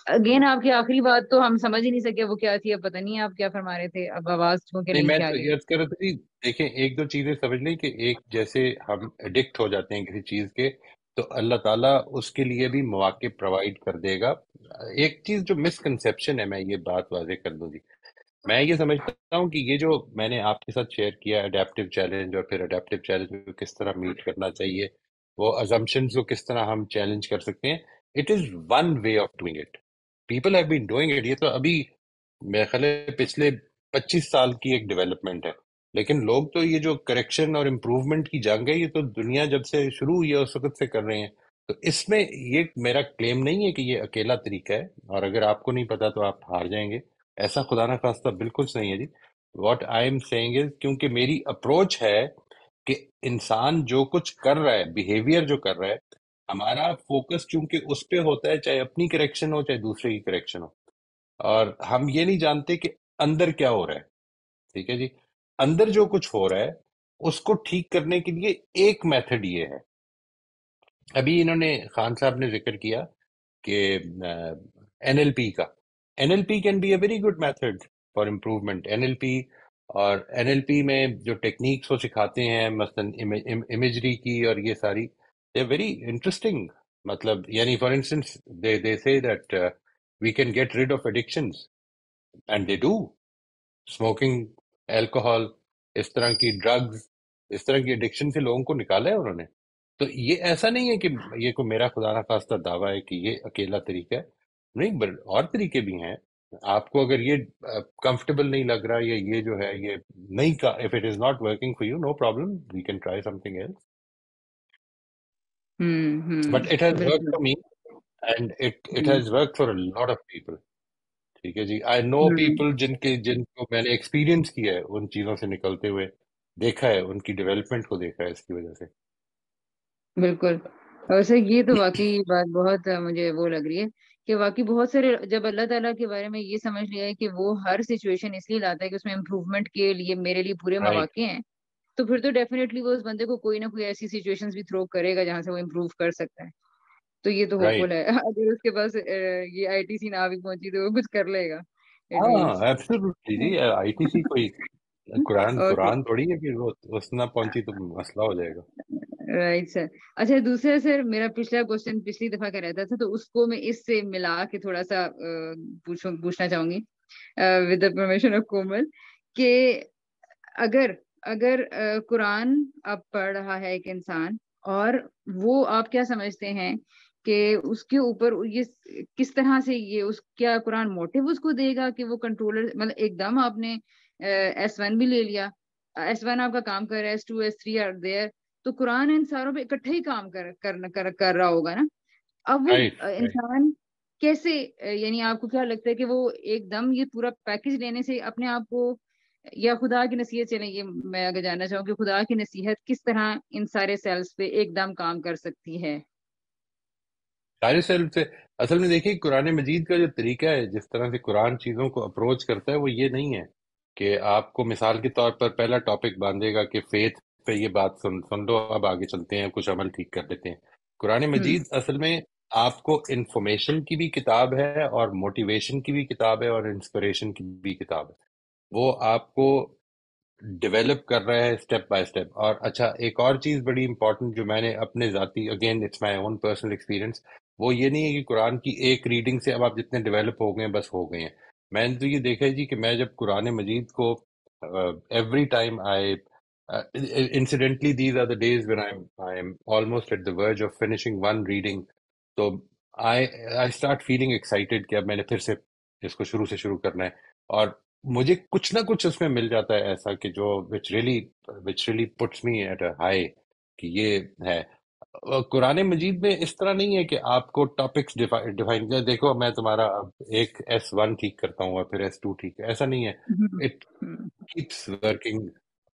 اگین آپ کی آخری بات تو ہم سمجھ ہی نہیں سکے وہ کیا تھی. اب پتہ نہیں آپ کیا فرما رہے تھے، اب آواز چونکہ نہیں، نہیں میں کیا تو گئی. یہ عرض کر رہا تھا جی، دیکھیں ایک دو چیزیں سمجھ لیں کہ ایک جیسے ہم ایڈکٹ ہو جاتے ہیں کسی چیز کے، تو اللہ تعالیٰ اس کے لیے بھی مواقع پرووائڈ کر دے گا. ایک چیز جو مسکنسیپشن ہے، میں یہ بات واضح کر دوں جی، میں یہ سمجھتا ہوں کہ یہ جو میں نے آپ کے ساتھ شیئر کیا اڈیپٹیو چیلنج، اور پھر اڈیپٹیو چیلنج کو کس طرح میٹ کرنا چاہیے، وہ ازمپشنز کو کس طرح ہم چیلنج کر سکتے ہیں، it is one way of doing it. People have been doing it. یہ تو ابھی میرے خیال ہے پچھلے 25 سال کی ایک ڈیولپمنٹ ہے. لیکن لوگ تو یہ جو کریکشن اور امپروومنٹ کی جنگ ہے، یہ تو دنیا جب سے شروع ہوئی ہے اس وقت سے کر رہے ہیں. تو اس میں یہ میرا کلیم نہیں ہے کہ یہ اکیلا طریقہ ہے، اور اگر آپ کو نہیں پتا تو آپ ہار جائیں گے. ایسا خدا نہ خواستہ بالکل صحیح ہے جی. واٹ آئی ایم سیئنگ از، کیونکہ میری اپروچ ہے کہ انسان جو کچھ کر رہا ہے، بیہیویئر جو کر رہا ہے، ہمارا فوکس چونکہ اس پہ ہوتا ہے، چاہے اپنی کریکشن ہو چاہے دوسرے کی کریکشن ہو، اور ہم یہ نہیں جانتے کہ اندر کیا ہو رہا ہے. ٹھیک ہے جی. اندر جو کچھ ہو رہا ہے اس کو ٹھیک کرنے کے لیے ایک میتھڈ یہ ہے. ابھی انہوں نے خان صاحب نے ذکر کیا کہ NLP کا. NLP can be a very good method for improvement. NLP اور NLP میں جو ٹیکنیکس وہ سکھاتے ہیں، مثلاً امیجری کی اور یہ ساری، دے ویری انٹرسٹنگ. مطلب یعنی for instance they say that we can get rid of addictions, and they do. Smoking, alcohol, اس طرح کی ڈرگز، اس طرح کی ایڈکشن سے لوگوں کو نکالا ہے انہوں نے. تو یہ ایسا نہیں ہے کہ یہ کوئی میرا خدا نہ خواستہ دعویٰ ہے کہ یہ اکیلا طریقہ ہے. نہیں، اور طریقے بھی ہیں. آپ کو اگر یہ کمفرٹیبل نہیں لگ رہا، یا یہ جو ہے یہ نہیں کا، if it is not working for you, no problem, we can try something else. But it has worked بالکل. for me, and it has worked for a lot of people. ٹھیک ہے جی. آئی نو پیپل جن کو میں نے ایکسپیرینس کیا ہے ان چیزوں سے نکلتے ہوئے، دیکھا ہے ان کی ڈیولپمنٹ کو، دیکھا ہے اس کی وجہ سے. بالکل. ویسے یہ تو واقعی بات بہت مجھے وہ لگ رہی ہے کہ واقعی بہت سارے جب اللہ تعالیٰ کے بارے میں یہ سمجھ لیا ہے کہ وہ ہر سچویشن اس لیے لاتا ہے کہ اس میں امپروومنٹ کے لیے میرے لیے پورے رائٹ. مواقع ہیں، تو پھر تو ڈیفینیٹلی وہ اس بندے کو کوئی نہ کوئی ایسی سچویشن بھی تھرو کرے گا جہاں سے وہ امپروو کر سکتا ہے. تو یہ تو ہوپ فل رائٹ. ہے. اگر اس کے پاس یہ ITC نہ بھی پہنچی تو وہ کچھ کر لے گا ایٹ ہاں لیسٹ. ایبسولوٹلی جی. ITC کوئی اوکے. قرآن تھوڑی ہے کہ وہ اس نہ پہنچی تو مسئلہ ہو جائے گا. Right sir. اچھا دوسرا سر، میرا پچھلا کوشچن پچھلی دفعہ کا رہتا تھا، تو اس کو میں اس سے ملا کے تھوڑا سا پوچھنا چاہوں گی ود دا پرمیشن آف کومل، کہ اگر اگر قرآن اب پڑھ رہا ہے ایک انسان، اور وہ آپ کیا سمجھتے ہیں کہ اس کے اوپر یہ کس طرح سے یہ اس کیا قرآن موٹیو اس کو دے گا کہ وہ کنٹرولر، مطلب ایک دم آپ نے S1 بھی لے لیا، S1 آپ کا کام کر رہا ہے، S2 S3 آر دیئر، تو قرآن ان ساروں پہ اکٹھے ہی کام کر رہا ہوگا نا. اب وہ رائٹ. رائٹ. انسان کیسے، یعنی آپ کو کیا لگتا ہے کہ وہ ایک دم یہ پورا پیکج لینے سے اپنے آپ کو، یا خدا کی نصیحت سے، نہیں یہ میں اگر جاننا چاہوں کہ خدا کی نصیحت کس طرح ان سارے سیلز پہ ایک دم کام کر سکتی ہے؟ سارے سیلف سے اصل میں دیکھیے، قرآن مجید کا جو طریقہ ہے، جس طرح سے قرآن چیزوں کو اپروچ کرتا ہے، وہ یہ نہیں ہے کہ آپ کو مثال کے طور پر پہلا ٹاپک باندھے گا کہ فیتھ پہ یہ بات سن لو، اب آگے چلتے ہیں، کچھ عمل ٹھیک کر لیتے ہیں. قرآن مجید اصل میں آپ کو انفارمیشن کی بھی کتاب ہے، اور موٹیویشن کی بھی کتاب ہے، اور انسپریشن کی بھی کتاب ہے. وہ آپ کو ڈیولپ کر رہا ہے اسٹیپ بائی اسٹیپ. اور اچھا، ایک اور چیز بڑی امپورٹنٹ جو میں نے اپنے ذاتی، again it's my own personal experience, وہ یہ نہیں ہے کہ قرآن کی ایک ریڈنگ سے اب آپ جتنے ڈیولپ ہو گئے ہیں بس ہو گئے ہیں. میں نے تو یہ دیکھا ہے جی کہ میں جب قرآن مجید کو every time I incidentally these are the days when I am almost at the verge of finishing one reading, تو آئی اسٹارٹ فیلنگ ایکسائٹیڈ کہ اب میں نے پھر سے اس کو شروع سے شروع کرنا ہے. اور مجھے کچھ نہ کچھ اس میں مل جاتا ہے ایسا کہ جو which really puts me at a high، کہ یہ ہے. قرآن مجید میں اس طرح نہیں ہے کہ آپ کو ٹاپکس ڈیفائن کر، دیکھو میں تمہارا ایک S1 ٹھیک کرتا ہوں اور پھر S2 ٹھیک ہے، ایسا نہیں ہے. It keeps working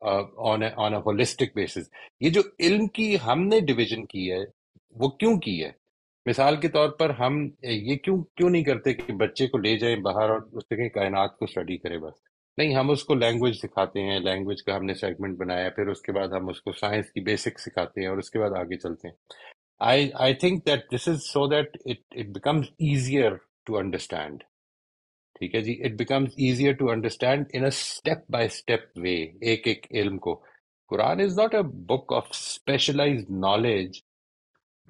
on a holistic basis. یہ جو علم کی ہم نے ڈویژن کی ہے، وہ کیوں کی ہے؟ مثال کے طور پر ہم یہ کیوں نہیں کرتے کہ بچے کو لے جائیں باہر اور اس سے کہیں کائنات کو اسٹڈی کرے بس. نہیں، ہم اس کو لینگویج سکھاتے ہیں، لینگویج کا ہم نے سیگمنٹ بنایا، پھر اس کے بعد ہم اس کو سائنس کی بیسک سکھاتے ہیں، اور اس کے بعد آگے چلتے ہیں. I think that this is so that it becomes easier to understand. ٹھیک ہے جی. It becomes easier to understand in a step by step way, ایک ایک علم کو. Quran is not a book of specialised knowledge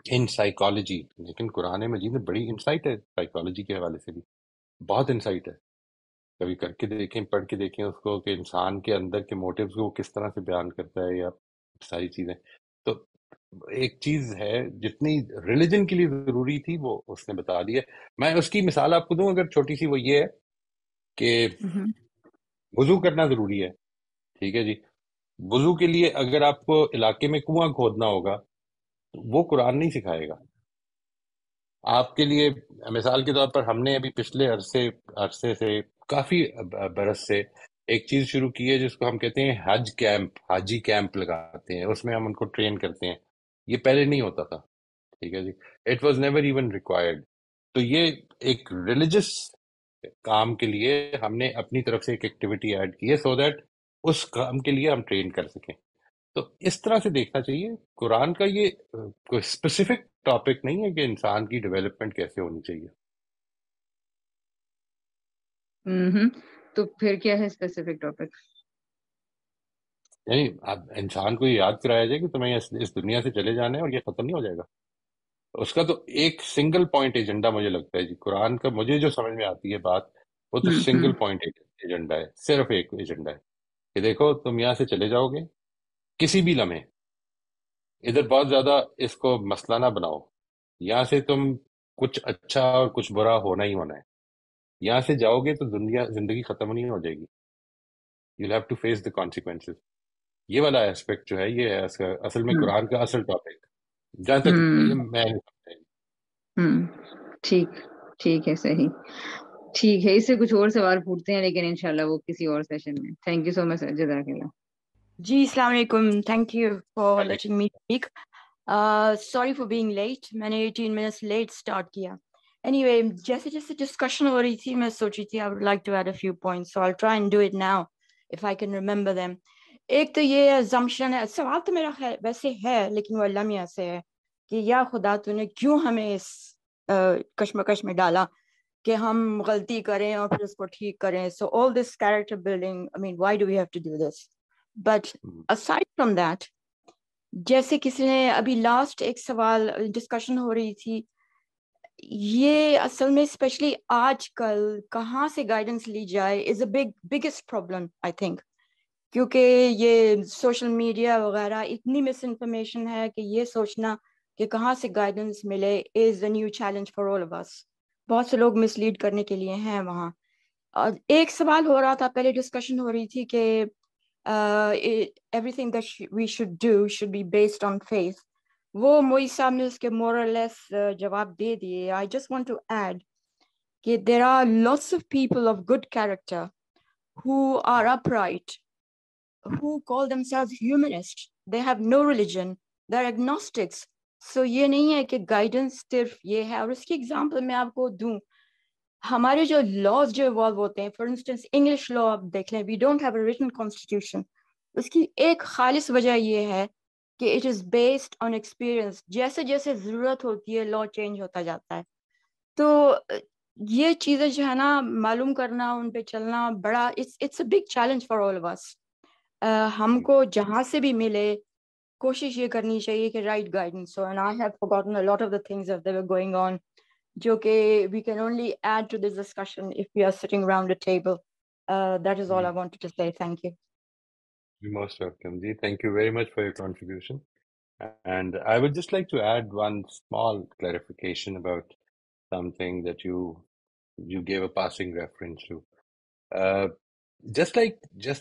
in psychology, لیکن قرآن مجید میں بڑی انسائٹ ہے سائیکالوجی کے حوالے سے بھی، بہت انسائٹ ہے. کبھی کر کے دیکھیں، پڑھ کے دیکھیں اس کو، کہ انسان کے اندر کے موٹیوز کو وہ کس طرح سے بیان کرتا ہے، یا ساری چیزیں. تو ایک چیز ہے جتنی ریلیجن کے لیے ضروری تھی وہ اس نے بتا دی ہے. میں اس کی مثال آپ کو دوں اگر چھوٹی سی، وہ یہ ہے کہ وضو کرنا ضروری ہے، ٹھیک ہے جی. وضو کے لیے اگر آپ کو علاقے میں کنواں کھودنا ہوگا تو وہ قرآن نہیں سکھائے گا آپ کے لیے. مثال کے طور پر ہم نے ابھی پچھلے عرصے سے کافی برس سے ایک چیز شروع کی ہے جس کو ہم کہتے ہیں حج کیمپ، حاجی کیمپ لگاتے ہیں، اس میں ہم ان کو ٹرین کرتے ہیں. یہ پہلے نہیں ہوتا تھا، ٹھیک ہے جی. It was never even required. تو یہ ایک ریلیجس کام کے لیے ہم نے اپنی طرف سے ایک ایکٹیویٹی ایڈ کی ہے سو دیٹ اس کام کے لیے ہم ٹرین کر سکیں. تو اس طرح سے دیکھنا چاہیے. قرآن کا یہ کوئی اسپیسیفک ٹاپک نہیں ہے کہ انسان کی ڈیولپمنٹ کیسے ہونی چاہیے. تو پھر کیا ہے اسپیسیفک ٹاپک؟ یعنی اب انسان کو یہ یاد کرایا جائے کہ تمہیں اس دنیا سے چلے جانا ہے اور یہ ختم نہیں ہو جائے گا. اس کا تو ایک سنگل پوائنٹ ایجنڈا مجھے لگتا ہے جی قرآن کا، مجھے جو سمجھ میں آتی ہے بات، وہ تو سنگل پوائنٹ ایجنڈا ہے، صرف ایک ایجنڈا ہے کہ دیکھو تم یہاں سے چلے جاؤ گے کسی بھی لمحے، ادھر بہت زیادہ اس کو مسئلہ نہ بناؤ. یہاں سے تم کچھ اچھا اور کچھ برا ہونا ہی ہونا ہے. یہاں سے جاؤ گے تو زندگی ختم نہیں ہو جائے گی. You have to face the consequences. یہ والا ایسپیکٹ جو ہے یہ ہے اصل میں قرآن کا اصل ٹاپک، جہاں تک میں ٹھیک ہے، صحیح، ٹھیک ہے. اس سے کچھ اور سوال پوچھتے ہیں لیکن انشاءاللہ وہ کسی اور سیشن میں. تھینک یو سو مچ، جزاک اللہ. جی السلام علیکم، thank you for letting me speak. Sorry for being late, میں نے 18 منٹس لیٹ اسٹارٹ کیا. اینی وے، جیسے جیسے ڈسکشن ہو رہی تھی میں سوچی تھی I would like to add a few points, so I try and do it now if I can remember them. ایک تو یہ ازمپشن ہے، سوال تو میرا ویسے ہے لیکن وہ المیہ سے ہے کہ یا خدا تو نے کیوں ہمیں اس کشمکش میں ڈالا کہ ہم غلطی کریں اور پھر اس کو ٹھیک کریں. So all this character building, I mean why do we have to do this? But aside from that، جیسے کسی نے ابھی لاسٹ ایک سوال ڈسکشن ہو رہی تھی، یہ اصل میں اسپیشلی آج کل کہاں سے گائیڈنس لی جائے از اے بگیسٹ پرابلم آئی تھنک، کیونکہ یہ سوشل میڈیا وغیرہ اتنی مس انفارمیشن ہے کہ یہ سوچنا کہ کہاں سے گائیڈنس ملے is a new challenge for all of us. بہت سے لوگ مس لیڈ کرنے کے لیے ہیں وہاں. اور ایک سوال ہو رہا تھا، پہلے ڈسکشن ہو رہی تھی کہ everything that we should do should be based on faith. وہ موئی صاحب نے اس کے more or less جواب دے دیے. I just want to add کہ there are lots of people of good character who are upright, who call themselves humanists. They have no religion, they're agnostics. So یہ نہیں ہے کہ guidance صرف یہ ہے. اور اس کی example میں آپ کو دوں، ہمارے جو لاز جو ایوالو ہوتے ہیں، فار انسٹنس انگلش لا آپ دیکھ لیں، we don't have a written constitution. اس کی ایک خالص وجہ یہ ہے کہ it is based on experience. جیسے جیسے ضرورت ہوتی ہے لا چینج ہوتا جاتا ہے. تو یہ چیزیں جو ہے نا معلوم کرنا، ان پہ چلنا بڑا it's a big challenge for all of us. ہم کو جہاں سے بھی ملے کوشش یہ کرنی چاہیے کہ رائٹ گائیڈنس ہو. And I have forgotten a lot of the things that were going on, جو کہ we can only add to this discussion if we are sitting around a table. That is all I wanted to say. Thank you. You're most welcome, Ji. Thank you very much for your contribution. And I would just like to add one small clarification about something that you gave a passing reference to. Just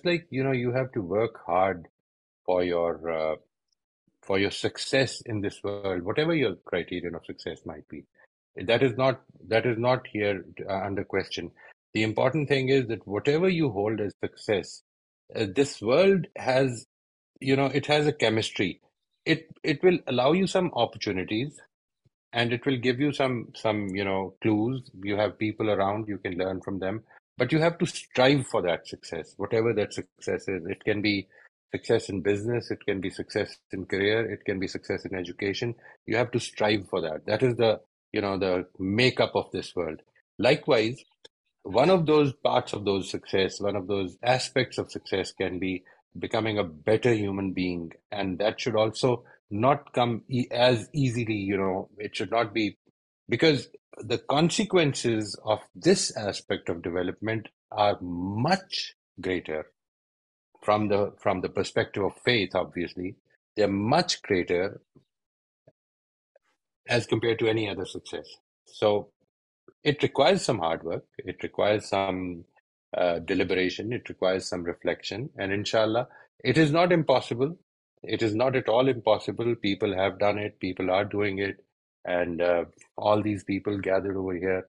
like you have to work hard for your success in this world, whatever your criterion of success might be. That is not here under question. The important thing is that whatever you hold as success, this world has, it has a chemistry. It will allow you some opportunities, and it will give you some clues. You have people around, you can learn from them, but you have to strive for that success, whatever that success is. It can be success in business, it can be success in career, it can be success in education. You have to strive for that. That is the makeup of this world. Likewise, one of those parts of those success, one of those aspects of success can be becoming a better human being, and that should also not come as easily. It should not be because the consequences of this aspect of development are much greater from the perspective of faith. Obviously, they're much greater as compared to any other success. So it requires some hard work, it requires some deliberation, it requires some reflection, and inshallah, it is not impossible. It is not at all impossible. People have done it, people are doing it, and all these people gathered over here,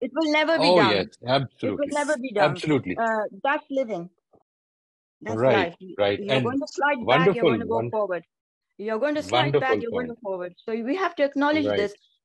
It will never be oh done. yes, It will absolutely, never be done. absolutely, That's living. That's right, life. right, You're and going to slide back, you're wonderful, going to go forward. You're going to slide back, wonderful you're going to point, forward. So we have to acknowledge right, this.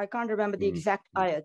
I can't remember the exact ayat.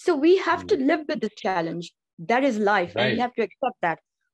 So we have to live with this challenge. That is life, and we right, have to accept that.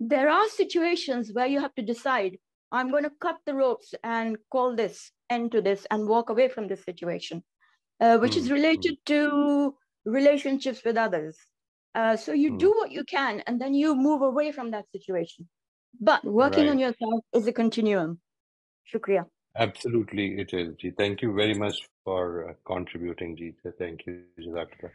There are situations where you have to decide, I'm going to cut the ropes and call this end to this and walk away from this situation, which is related to relationships with others. So you do what you can and then you move away from that situation. But working on right. yourself is a continuum. Shukriya. Absolutely, it is. Ji, thank you very much for contributing, Ji. Thank you, Jazakallah.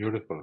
Beautiful.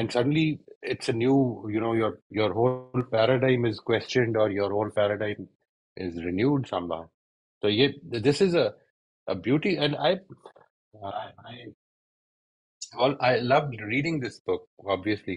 And suddenly it's a new, your whole paradigm is questioned or your whole paradigm is renewed somehow. So this is a beauty, and I loved reading this book. Obviously,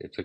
It's a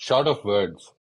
short of words.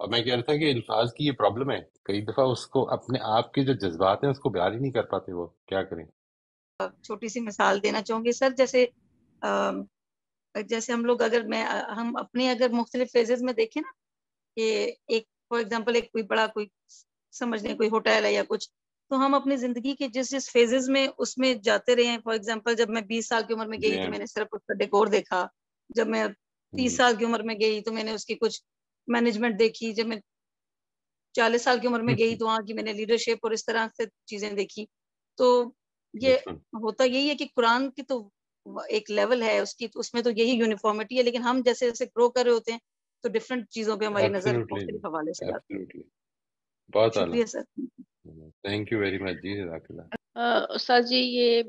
اور میں کہہ رہا تھا کہ الفاظ کی یہ پرابلم ہے، کئی دفعہ اس کو اپنے آپ کے جو جذبات ہیں اس کو بیان ہی نہیں کر پاتے، وہ کیا کریں. چھوٹی سی مثال دینا چاہوں گی سر، جیسے ہم لوگ ہم اپنے اگر مختلف فیزز میں دیکھیں نا، کہ ایک فار ایگزامپل ایک کوئی بڑا کوئی سمجھ لیں کوئی ہوٹل ہے یا کچھ، تو ہم اپنی زندگی کے جس فیزز میں اس میں جاتے رہے ہیں. فار ایگزامپل جب میں 20 سال کی عمر میں جی گئی تو میں نے صرف اس کا ڈیکور دیکھا. جب میں 30 سال کی عمر میں گئی تو میں نے اس کی کچھ مینجمنٹ دیکھی. جب میں 40 سال کی عمر میں گئی تو وہاں کی میں نے لیڈرشپ اور اس طرح سے چیزیں دیکھی. تو یہ ہوتا یہی ہے کہ قرآن کی تو ایک لیول ہے اس کی، اس میں تو یہی یونیفارمٹی ہے، لیکن ہم جیسے جیسے گرو کر رہے ہوتے ہیں تو ڈفرینٹ چیزوں پہ ہماری نظر مختلف حوالے سے جاتی ہے. بہت اعلیٰ، شکریہ سر. تھینک یو ویری مچ جی، جزاک اللہ. استاد جی، یہ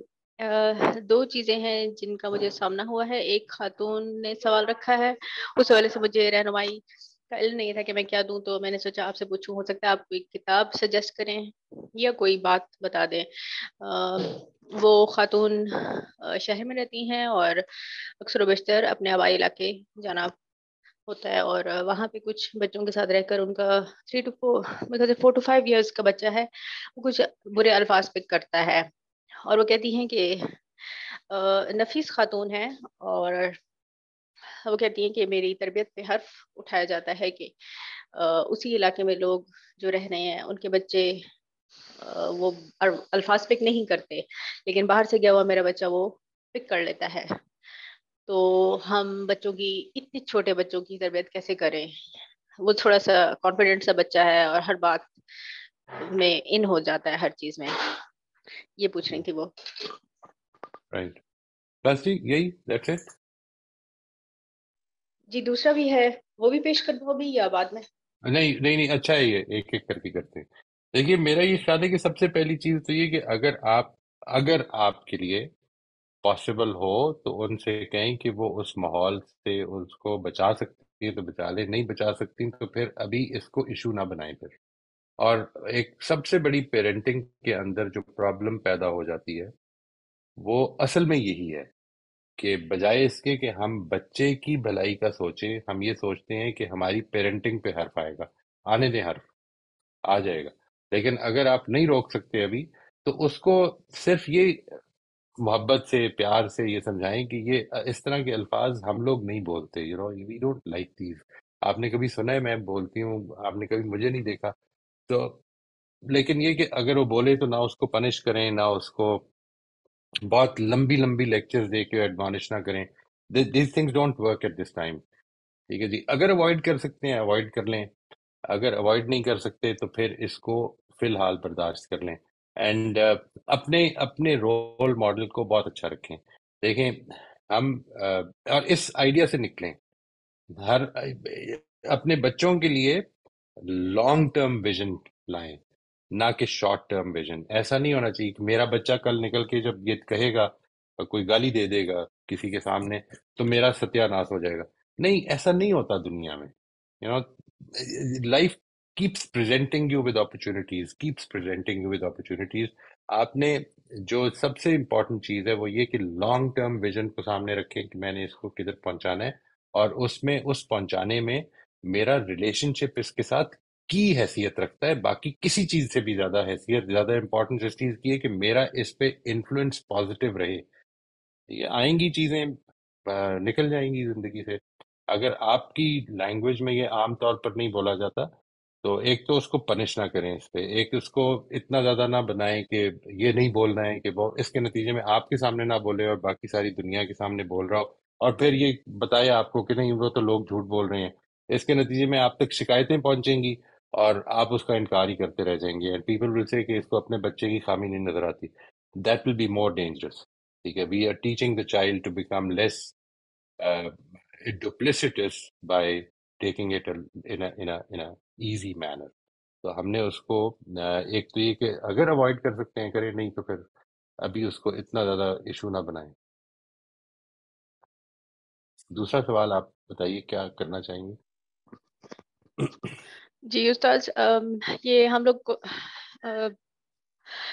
دو چیزیں ہیں جن کا مجھے سامنا ہوا ہے. ایک خاتون نے سوال رکھا ہے، اس حوالے سے مجھے رہنمائی کا علم نہیں تھا کہ میں کیا دوں، تو میں نے سوچا آپ سے پوچھوں، ہو سکتا ہے آپ کوئی کتاب سجیسٹ کریں یا کوئی بات بتا دیں. وہ خاتون شہر میں رہتی ہیں اور اکثر و بیشتر اپنے آبائی علاقے جانا ہوتا ہے، اور وہاں پہ کچھ بچوں کے ساتھ رہ کر ان کا 4 to 5 ایئرس کا بچہ ہے، وہ کچھ برے الفاظ پک کرتا ہے. اور وہ کہتی ہیں کہ نفیس خاتون ہے، اور وہ کہتی ہیں کہ میری تربیت پہ حرف اٹھایا جاتا ہے کہ اسی علاقے میں لوگ جو رہ رہے ہیں ان کے بچے وہ الفاظ پک نہیں کرتے، لیکن باہر سے گیا ہوا میرا بچہ وہ پک کر لیتا ہے. تو ہم بچوں کی، اتنے چھوٹے بچوں کی تربیت کیسے کریں؟ وہ تھوڑا سا کانفیڈنٹ سا بچہ ہے اور ہر بات میں ان ہو جاتا ہے، ہر چیز میں. یہ پوچھ رہی تھی وہ. رائٹ، بس جی یہی، دیٹس اٹ. جی دوسرا بھی ہے، وہ بھی پیش کر دو ابھی یا بعد میں؟ نہیں، اچھا ہے، یہ ایک ایک کر کے کرتے ہیں. دیکھیے میرا یہ خیال ہے کہ سب سے پہلی چیز تو یہ کہ اگر آپ کے لیے پاسبل ہو تو ان سے کہیں کہ وہ اس ماحول سے اس کو بچا سکتی ہے تو بچا لے، نہیں بچا سکتی تو پھر ابھی اس کو ایشو نہ بنائیں پھر. اور ایک سب سے بڑی پیرنٹنگ کے اندر جو پرابلم پیدا ہو جاتی ہے وہ اصل میں یہی ہے کہ بجائے اس کے کہ ہم بچے کی بھلائی کا سوچیں، ہم یہ سوچتے ہیں کہ ہماری پیرنٹنگ پہ حرف آئے گا. آنے دیں، حرف آ جائے گا، لیکن اگر آپ نہیں روک سکتے ابھی تو اس کو صرف یہ محبت سے، پیار سے یہ سمجھائیں کہ یہ اس طرح کے الفاظ ہم لوگ نہیں بولتے، وی ڈونٹ لائک دیز. آپ نے کبھی سنا ہے میں بولتی ہوں، آپ نے کبھی مجھے نہیں دیکھا. تو لیکن یہ کہ اگر وہ بولے تو نہ اس کو پنش کریں، نہ اس کو بہت لمبی لمبی لیکچرز دے کے ایڈمانش نہ کریں. These things don't work at this time. ٹھیک ہے جی، اگر اوائڈ کر سکتے ہیں اوائڈ کر لیں، اگر اوائڈ نہیں کر سکتے تو پھر اس کو فی الحال برداشت کر لیں. اینڈ اپنے رول ماڈل کو بہت اچھا رکھیں. دیکھیں ہم اور اس آئیڈیا سے نکلیں، اپنے بچوں کے لیے لانگ ٹرم ویژن لائیں، نہ کہ شارٹ ٹرم ویژن. ایسا نہیں ہونا چاہیے کہ میرا بچہ کل نکل کے جب یہ کہے گا، کوئی گالی دے دے گا کسی کے سامنے تو میرا ستیہ ناش ہو جائے گا. نہیں، ایسا نہیں ہوتا دنیا میں. Life keeps presenting you with opportunities. آپ نے جو سب سے امپورٹنٹ چیز ہے وہ یہ کہ لانگ ٹرم ویژن کو سامنے رکھیں کہ میں نے اس کو کدھر پہنچانا ہے، اور اس پہنچانے میں میرا ریلیشن شپ اس کے ساتھ کی حیثیت رکھتا ہے، باقی کسی چیز سے بھی زیادہ حیثیت، زیادہ امپورٹنس اس چیز کی ہے کہ میرا اس پہ انفلوئنس پازیٹیو رہے. یہ آئیں گی چیزیں، نکل جائیں گی زندگی سے. اگر آپ کی لینگویج میں یہ عام طور پر نہیں بولا جاتا تو ایک تو اس کو پنش نہ کریں اس پہ، ایک اس کو اتنا زیادہ نہ بنائیں کہ یہ نہیں بولنا ہے کہ وہ اس کے نتیجے میں آپ کے سامنے نہ بولے اور باقی ساری دنیا کے سامنے بول رہا ہو، اور پھر یہ بتائے آپ کو کہ نہیں وہ تو لوگ جھوٹ بول رہے ہیں. اس کے نتیجے میں آپ تک شکایتیں پہنچیں گی اور آپ اس کا انکار ہی کرتے رہ جائیں گے. اینڈ پیپل ول سے کہ اس کو اپنے بچے کی خامی نہیں نظر آتی. That will be more dangerous. ٹھیک ہے، we are teaching the child to become less duplicitous by taking it in a easy manner. تو ہم نے اس کو ایک تو یہ کہ اگر اوائڈ کر سکتے ہیں کریں، نہیں تو پھر ابھی اس کو اتنا زیادہ ایشو نہ بنائیں. دوسرا سوال آپ بتائیے کیا کرنا چاہیں گے؟ جی استاد، یہ ہم لوگ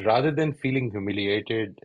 rather than feeling humiliated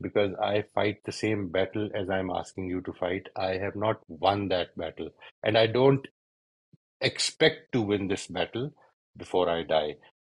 because I fight the same battle as I'm asking you to fight. I have not won that battle, and I don't expect to win this battle before I die.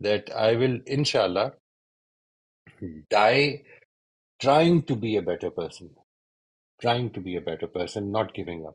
that I will inshallah die trying to be a better person, not giving up.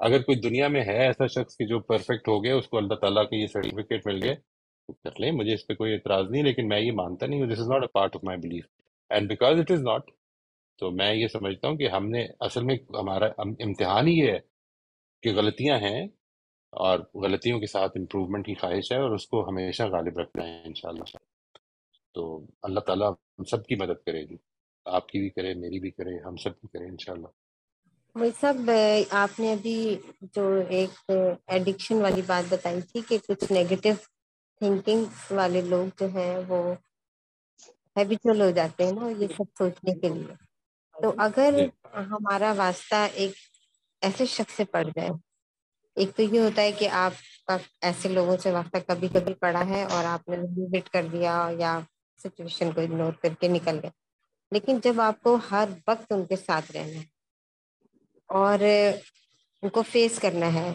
اگر کوئی دنیا میں ہے ایسا شخص کہ جو پرفیکٹ ہو گیا، اس کو اللہ تعالیٰ کا یہ سرٹیفکیٹ مل گیا، تو کر لیں، مجھے اس پہ کوئی اعتراض نہیں، لیکن میں یہ مانتا نہیں ہوں. This is not a part of my belief, and because it is not, تو میں یہ سمجھتا ہوں کہ ہم نے اصل میں ہمارا امتحان ہی یہ ہے کہ غلطیاں ہیں، اور غلطیوں کے ساتھ امپروومنٹ کی خواہش ہے، اور اس کو ہمیشہ غالب رکھنا ہے انشاءاللہ. تو اللہ تعالیٰ ہم سب کی مدد کرے گی، آپ کی بھی کرے، میری بھی کرے، ہم سب کی کرے انشاءاللہ. وہی سب آپ نے ابھی جو ایک ایڈکشن والی بات بتائی تھی کہ کچھ نیگیٹو تھنکنگ والے لوگ جو ہیں وہ ہیبیچول ہو جاتے ہیں نا یہ سب سوچنے کے لیے. تو اگر جی ہمارا واسطہ ایک ایسے شخص سے پڑ جائے، ایک تو یہ ہوتا ہے کہ آپ کا ایسے لوگوں سے واسطہ کبھی کبھی پڑا ہے اور آپ نے لیٹ کر دیا یا سچویشن کو اگنور کر کے نکل گئے، لیکن جب آپ کو ہر وقت ان کے ساتھ رہنا ہے اور ان کو فیس کرنا ہے،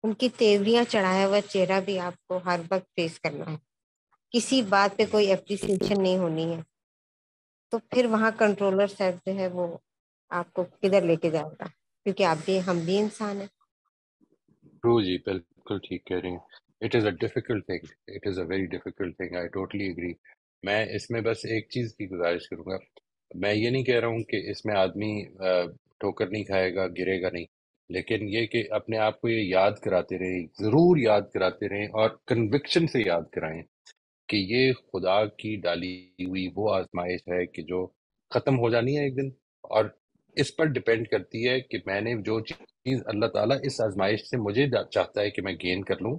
ان کی تیوریاں چڑھایا ہوا چہرہ بھی آپ کو ہر وقت فیس کرنا ہے، کسی بات پہ کوئی اپریسیشن نہیں ہونی ہے، تو پھر وہاں کنٹرولر صاحب جو ہے وہ آپ کو کدھر لے کے جائے گا، کیونکہ آپ بھی ہم بھی انسان ہیں. ٹرو جی، بالکل ٹھیک کہہ رہی ہیں. It is a difficult thing, it is a very difficult thing, I totally agree. میں اس میں بس ایک چیز کی گزارش کروں گا. میں یہ نہیں کہہ رہا ہوں کہ اس میں آدمی ٹھوکر نہیں کھائے گا، گرے گا نہیں، لیکن یہ کہ اپنے آپ کو یہ یاد کراتے رہیں، ضرور یاد کراتے رہیں، اور کنوکشن سے یاد کرائیں کہ یہ خدا کی ڈالی ہوئی وہ آزمائش ہے کہ جو ختم ہو جانی ہے ایک دن، اور اس پر ڈپینڈ کرتی ہے کہ میں نے جو چیز اللہ تعالیٰ اس آزمائش سے مجھے چاہتا ہے کہ میں گین کر لوں،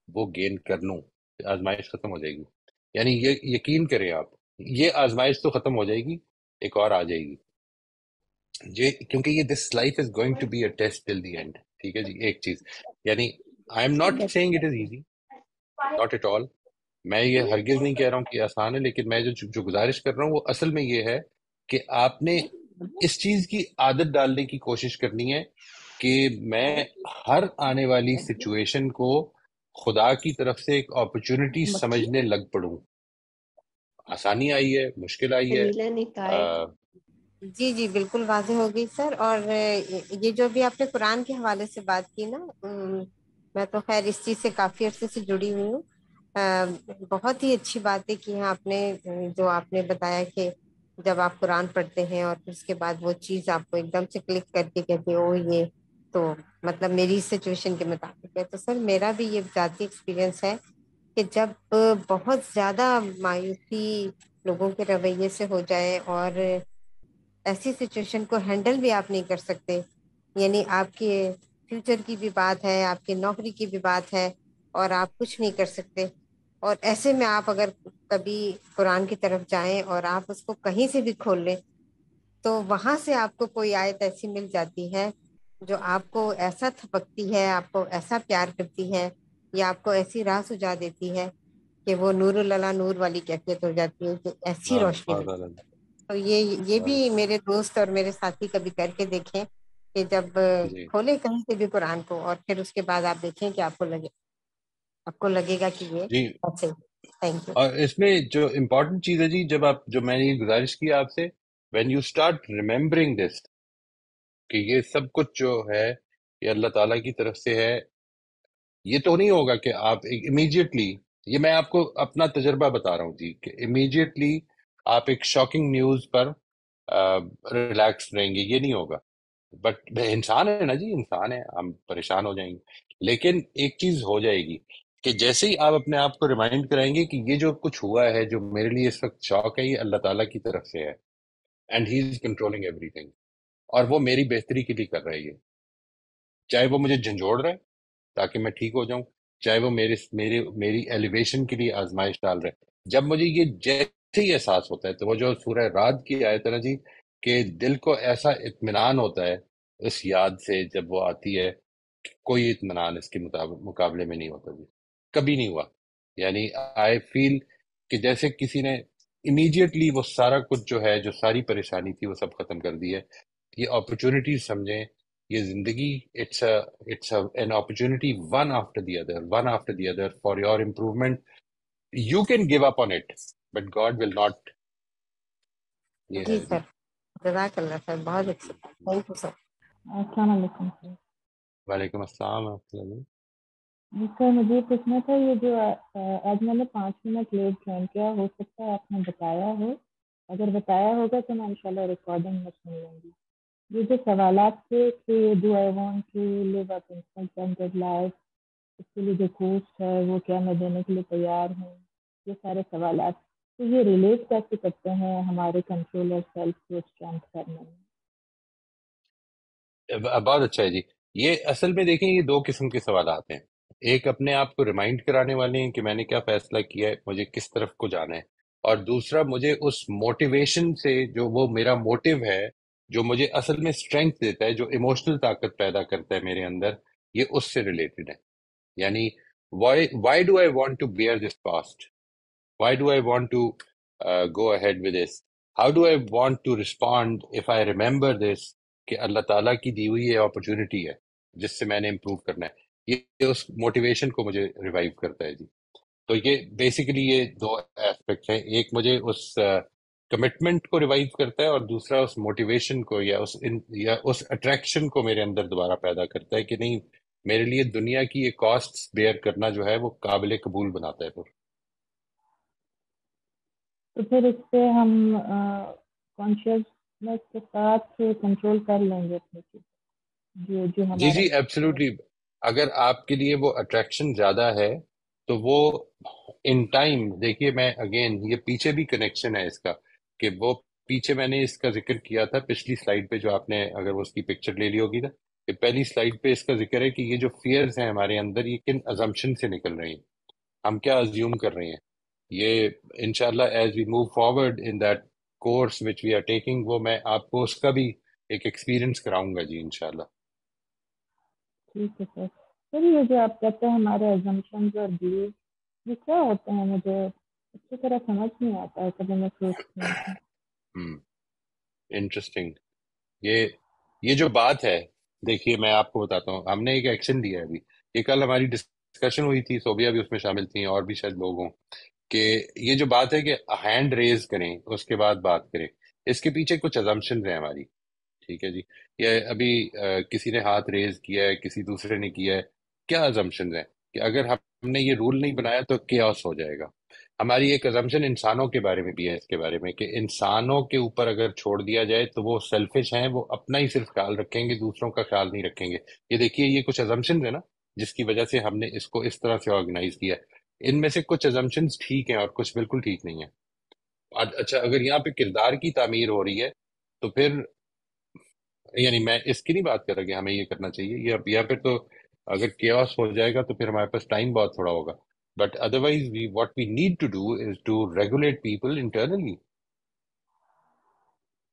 وہ گین کر لوں. آزمائش ختم ہو جائے گی، یعنی یہ یقین کریں آپ، یہ آزمائش تو ختم ہو جائے گی، ایک اور آ جائے گی. یہ کیونکہ یہ this life is going to be a test till the end. ٹھیک ہے جی. ایک چیز یعنی I am not seeing it is easy, not at all. میں یہ ہرگز نہیں کہہ رہا ہوں کہ آسان ہے، لیکن میں جو گزارش کر رہا ہوں وہ اصل میں یہ ہے کہ آپ نے اس چیز کی عادت ڈالنے کی کوشش کرنی ہے کہ میں ہر آنے والی سچویشن کو خدا کی طرف سے ایک اپرچونٹی سمجھنے لگ پڑوں. آسانی آئی ہے، مشکل آئی ہے. جی جی بالکل واضح ہوگی سر. اور یہ جو بھی آپ نے قرآن کے حوالے سے بات کی نا، میں تو خیر اس چیز سے کافی عرصے سے جڑی ہوئی ہوں. بہت ہی اچھی باتیں کی ہیں آپ نے، جو آپ نے بتایا کہ جب آپ قرآن پڑھتے ہیں اور پھر اس کے بعد وہ چیز آپ کو ایک دم سے کلک کر کے کہتے او یہ تو مطلب میری سچویشن کے مطابق ہے. تو سر میرا بھی یہ ذاتی ایکسپیرینس ہے کہ جب بہت زیادہ مایوسی لوگوں کے رویے سے ہو جائے اور ایسی سچویشن کو ہینڈل بھی آپ نہیں کر سکتے، یعنی آپ کے فیوچر کی بھی بات ہے، آپ کی نوکری کی بھی بات ہے، اور آپ کچھ نہیں کر سکتے، اور ایسے میں آپ اگر کبھی قرآن کی طرف جائیں اور آپ اس کو کہیں سے بھی کھول لیں تو وہاں سے آپ کو کوئی آیت ایسی مل جاتی ہے جو آپ کو ایسا تھپکتی ہے، آپ کو ایسا پیار کرتی ہے، یا آپ کو ایسی راہ سجا دیتی ہے کہ وہ نور اللہ نور والی کیفیت ہو جاتی ہے کہ ایسی روشنی ملتی ہے. تو یہ بھی میرے دوست اور میرے ساتھی کبھی کر کے دیکھیں کہ جب جی کھولے کہیں سے بھی قرآن کو اور پھر اس کے بعد آپ دیکھیں کہ آپ کو لگے گا کہ یہ جی. اچھا. Thank you. اور اس میں جو امپورٹنٹ چیز ہے جی، جو میں نے یہ گزارش کی آپ سے، وین یو اسٹارٹ ریمبرنگ دس کہ یہ سب کچھ جو ہے یہ اللہ تعالیٰ کی طرف سے ہے، یہ تو نہیں ہوگا کہ آپ امیجیٹلی، یہ میں آپ کو اپنا تجربہ بتا رہا ہوں جی، کہ امیجیٹلی آپ ایک شاکنگ نیوز پر ریلیکس رہیں گے، یہ نہیں ہوگا. بٹ انسان ہے نا جی، انسان ہے، ہم پریشان ہو جائیں گے. لیکن ایک چیز ہو جائے گی کہ جیسے ہی آپ اپنے آپ کو ریمائنڈ کرائیں گے کہ یہ جو کچھ ہوا ہے، جو میرے لیے اس وقت شوق ہے، یہ اللہ تعالیٰ کی طرف سے ہے، and he is controlling every thing, اور وہ میری بہتری کے لیے کر رہی ہے. چاہے وہ مجھے جھنجھوڑ رہا ہے تاکہ میں ٹھیک ہو جاؤں، چاہے وہ میری ایلیویشن کے لیے آزمائش ڈال رہے. جب مجھے یہ جیسے ہی احساس ہوتا ہے، تو وہ جو سورہ رعد کی آیت ہے نا جی، کہ دل کو ایسا اطمینان ہوتا ہے اس یاد سے جب وہ آتی ہے، کوئی اطمینان اس کے مقابلے میں نہیں ہوتا جی، کبھی نہیں ہوا. یعنی آئی فیل کہ جیسے کسی نے امیڈیٹلی وہ سارا کچھ جو ہے، جو ساری پریشانی تھی، وہ سب ختم کر دی ہے. یہ اپرچونٹیز سمجھیں، یہ زندگی it's an opportunity, one after the other for your improvement. You can give up on it but God will not. یہ جی ہے سر، جزاک اللہ سر، بہت اچھی. Thank you sir. السلام علیکم سر. وعلیکم السلام ورحمۃ اللہ. سر مجھے یہ پوچھنا تھا، یہ جو آج میں نے 5 منٹ لیٹ جوائن کیا، ہو سکتا ہے آپ نے بتایا ہو، اگر بتایا ہوگا تو میں انشاءاللہ ریکارڈنگ میں سن لوں گی. یہ جو سوالات تھے کہ do I want to live up unsplendid life, اس کے لیے جو کوسٹ ہے وہ کیا میں دینے کے لیے تیار ہوں، یہ سارے سوالات، تو یہ ریلیٹ کیسے کرتے ہیں ہمارے کنٹرول اور سیلف کو اسٹرینتھ کرنے میں؟ بہت اچھا ہے جی. یہ اصل میں دیکھیں یہ دو قسم کے سوالات ہیں. ایک اپنے آپ کو ریمائنڈ کرانے والے ہیں کہ میں نے کیا فیصلہ کیا ہے، مجھے کس طرف کو جانا ہے، اور دوسرا مجھے اس موٹیویشن سے، جو وہ میرا موٹیو ہے، جو مجھے اصل میں اسٹرینتھ دیتا ہے، جو ایموشنل طاقت پیدا کرتا ہے میرے اندر، یہ اس سے ریلیٹڈ ہے. یعنی why do I want to bear this past? Why do I want to go ahead with this? How do I want to respond if I remember this کہ اللہ تعالیٰ کی دی ہوئی یہ اپرچونٹی ہے جس سے میں نے امپروو کرنا ہے. یہ اس موٹیویشن کو مجھے ریوائیو کرتا ہے جی. تو یہ بیسیکلی یہ دو ایسپیکٹ ہیں. ایک مجھے اس کمٹمنٹ کو ریوائیو کرتا ہے، اور دوسرا اس موٹیویشن کو یا اس اٹریکشن کو میرے اندر دوبارہ پیدا کرتا ہے کہ نہیں، میرے لیے دنیا کی یہ کاسٹ بیئر کرنا جو ہے وہ قابل قبول بناتا ہے. تو پھر اس سے ہم کانشیسنس کے ساتھ کنٹرول کر لیں گے اپنے جو جی ہمارا. جی ایبسلیوٹلی. اگر آپ کے لیے وہ اٹریکشن زیادہ ہے تو وہ ان ٹائم، دیکھیے میں اگین یہ پیچھے بھی کنیکشن ہے اس کا، کہ وہ پیچھے میں نے اس کا ذکر کیا تھا پچھلی سلائیڈ پہ، جو آپ نے اگر وہ اس کی پکچر لے لی ہوگی نا، کہ پہلی سلائیڈ پہ اس کا ذکر ہے کہ یہ جو فیئرز ہیں ہمارے اندر، یہ کن ازمپشن سے نکل رہی ہیں، ہم کیا ازیوم کر رہے ہیں. یہ انشاءاللہ as we move forward in that course which we are taking, وہ میں آپ کو اس کا بھی ایک ایکسپیرئنس کراؤں گا جی انشاءاللہ. ٹھیک ہے سر. سر یہ جو آپ کہتے ہیں ہمارے ازمپشنز اور بلیف، یہ کیا ہوتے ہیں؟ مجھے اچھی طرح سمجھ نہیں آتا ہے، کبھی میں سوچتی ہوں. انٹرسٹنگ. یہ جو بات ہے، دیکھیے میں آپ کو بتاتا ہوں، ہم نے ایک ایکشن لیا ہے ابھی. یہ کل ہماری ڈسکشن ہوئی تھی، صوبیہ بھی اس میں شامل تھیں اور بھی شاید لوگ ہوں، کہ یہ جو بات ہے کہ ہینڈ ریز کریں اس کے بعد بات کریں، اس کے پیچھے کچھ ازمپشنز ہیں ہماری. ٹھیک ہے جی. یہ ابھی کسی نے ہاتھ ریز کیا ہے، کسی دوسرے نے کیا ہے، کیا ازمپشنز ہیں کہ اگر ہم نے یہ رول نہیں بنایا تو کیاس ہو جائے گا. ہماری ایک ازمپشن انسانوں کے بارے میں بھی ہے، اس کے بارے میں کہ انسانوں کے اوپر اگر چھوڑ دیا جائے تو وہ سیلفش ہیں، وہ اپنا ہی صرف خیال رکھیں گے، دوسروں کا خیال نہیں رکھیں گے. یہ دیکھیے یہ کچھ ازمپشنز ہیں نا، جس کی وجہ سے ہم نے اس کو اس طرح سے آرگنائز کیا. ان میں سے کچھ ازمپشنز ٹھیک ہیں اور کچھ بالکل ٹھیک نہیں ہیں. اچھا اگر یہاں پہ کردار کی تعمیر ہو رہی ہے تو پھر، یعنی میں اس کی نہیں بات کر رہا کہ ہمیں یہ کرنا چاہیے، یا پھر تو اگر کیوس ہو جائے گا تو پھر ہمارے پاس ٹائم بہت تھوڑا ہوگا. But otherwise what we need to do is to regulate people internally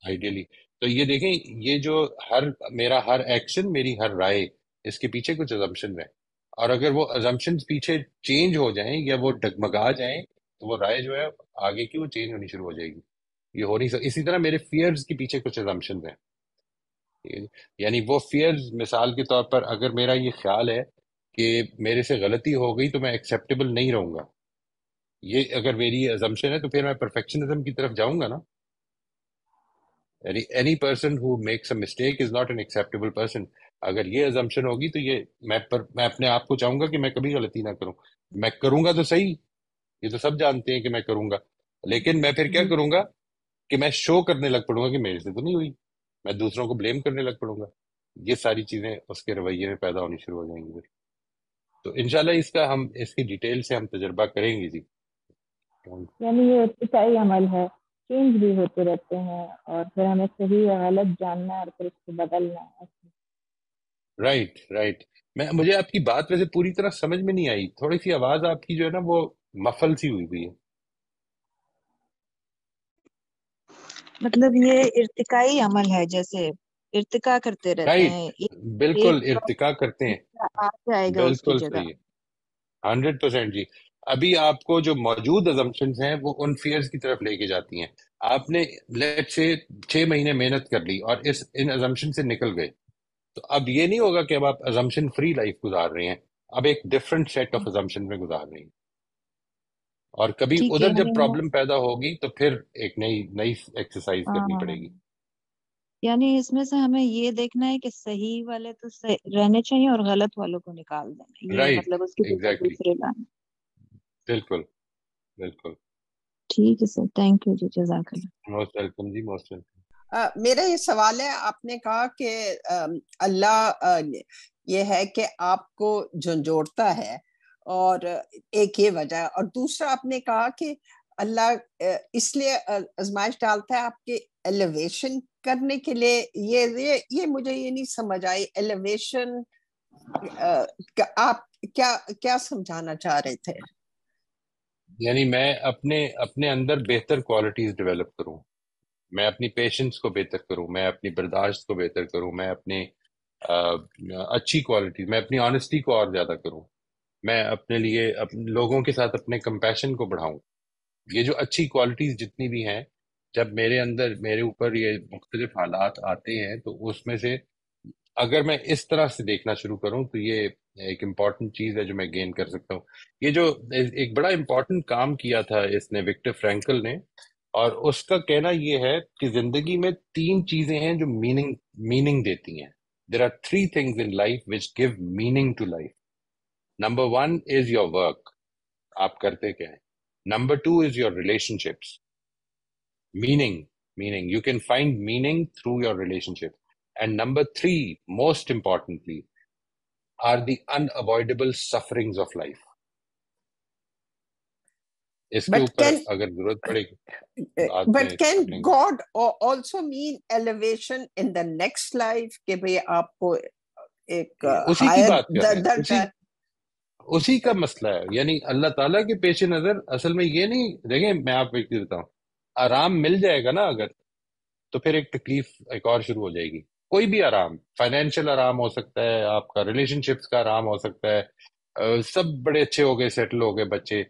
ideally. تو یہ دیکھیں، یہ جو میرا ہر ایکشن، میری ہر رائے، اس کے پیچھے کچھ ازمپشن ہیں، اور اگر وہ ازمپشنز پیچھے چینج ہو جائیں یا وہ ڈگمگا جائیں تو وہ رائے جو ہے آگے کی وہ چینج ہونی شروع ہو جائے گی. یہ ہو نہیں سکتا. اسی طرح میرے فیئرز کے پیچھے کچھ ازمپشنز ہیں. یعنی وہ فیئرز، مثال کے طور پر اگر میرا یہ خیال ہے کہ میرے سے غلطی ہو گئی تو میں ایکسیپٹیبل نہیں رہوں گا، یہ اگر میری ازمپشن ہے تو پھر میں پرفیکشنزم کی طرف جاؤں گا نا. یعنی any person who makes a mistake is not an acceptable person. اگر یہ ازمپشن ہوگی تو یہ میں اپنے آپ کو چاہوں گا کہ میں کبھی غلطی نہ کروں. میں کروں گا تو صحیح، یہ تو سب جانتے ہیں کہ میں کروں گا، لیکن میں پھر کیا کروں گا کہ میں شو کرنے لگ پڑوں گا کہ میرے سے تو نہیں ہوئی، میں دوسروں کو بلیم کرنے لگ پڑوں گا. یہ ساری چیزیں اس کے رویے میں پیدا ہونی شروع ہو جائیں گی. تو انشاءاللہ ہم اس کی ڈیٹیل سے ہم تجربہ کریں گے جی. یعنی یہ ابتدائی عمل ہے، چینج بھی ہوتے رہتے ہیں، اور پھر ہمیں صحیح یا غلط جاننا ہے اور پھر اس کو بدلنا ہے. رائٹ. مجھے آپ کی بات ویسے پوری طرح سمجھ میں نہیں آئی، تھوڑی سی آواز آپ کی جو ہے نا وہ مفل سی ہوئی ہے. مطلب یہ ارتقائی عمل ہے، جیسے ارتقا کرتے رہتے ہیں، بالکل ارتقا کرتے ہیں، آ جائے گا اس کی بالکل جگہ. صحیح ہے، 100% جی. ابھی آپ کو جو موجود ازمپشنز ہیں وہ ان فیئرز کی طرف لے کے جاتی ہیں. آپ نے لیٹ سے 6 مہینے محنت کر لی اور ان ازمپشن سے نکل گئے، تو اب یہ نہیں ہوگا کہ اب آپ ازمپشن فری لائف گزار رہے ہیں، اب ایک ڈفرنٹ سیٹ آف ازمپشن میں گزار رہے ہیں. اور کبھی ٹھیک ہے، ادھر جب پرابلم پیدا ہوگی تو پھر ایک نئی ایکسرسائز کرنی ہاں پڑے گی. یعنی اس میں سے ہمیں یہ دیکھنا ہے کہ صحیح والے تو رہنے چاہیے اور غلط والوں کو نکال دینا، یہ رائٹ، مطلب اس کی جگہ ایگزیکٹلی، دوسرے لانا. بالکل بالکل. ٹھیک ہے سر، تھینک یو جی، جزاک اللہ. موسٹ ویلکم جی، موسٹ ویلکم. میرا یہ سوال ہے، آپ نے کہا کہ اللہ یہ ہے کہ آپ کو جھنجھوڑتا ہے اور ایک یہ وجہ ہے، اور دوسرا آپ نے کہا کہ اللہ اس لیے آزمائش ڈالتا ہے آپ کے ایلیویشن کرنے کے لیے. یہ مجھے یہ نہیں سمجھ آئی ایلیویشن، آپ کیا سمجھانا چاہ رہے تھے؟ یعنی میں اپنے اندر بہتر کوالٹیز ڈیولپ کروں، میں اپنی پیشنس کو بہتر کروں، میں اپنی برداشت کو بہتر کروں، میں اپنی اچھی کوالٹی، میں اپنی آنیسٹی کو اور زیادہ کروں، میں اپنے لیے لوگوں کے ساتھ اپنے کمپیشن کو بڑھاؤں. یہ جو اچھی کوالٹیز جتنی بھی ہیں، جب میرے اوپر یہ مختلف حالات آتے ہیں تو اس میں سے اگر میں اس طرح سے دیکھنا شروع کروں تو یہ ایک امپورٹنٹ چیز ہے جو میں گین کر سکتا ہوں. یہ جو ایک بڑا امپورٹنٹ کام کیا تھا اس نے وکٹر فرینکل نے، اور اس کا کہنا یہ ہے کہ زندگی میں 3 چیزیں ہیں جو میننگ دیتی ہیں. There are 3 things in life which give meaning to life. Number 1 is your work. آپ کرتے کیا ہیں. Number 2 is your relationships. Meaning. You can find meaning through your relationship. And number 3, most importantly, are the unavoidable sufferings of life. اس کے اوپر اگر ضرورت پڑے گی But can God also mean elevation in the next life کہ بھئی آپ کو ایک اسی کی بات کر رہے ہیں، اسی کا مسئلہ ہے. یعنی اللہ تعالیٰ کے پیش نظر اصل میں یہ نہیں، دیکھیں میں آپ کو ایک چیز بتاؤں، آرام مل جائے گا نا اگر، تو پھر ایک تکلیف ایک اور شروع ہو جائے گی. کوئی بھی آرام، فائنینشیل آرام ہو سکتا ہے، آپ کا ریلیشن شپس کا آرام ہو سکتا ہے، سب بڑے اچھے ہو گئے، سیٹل ہو گئے، بچے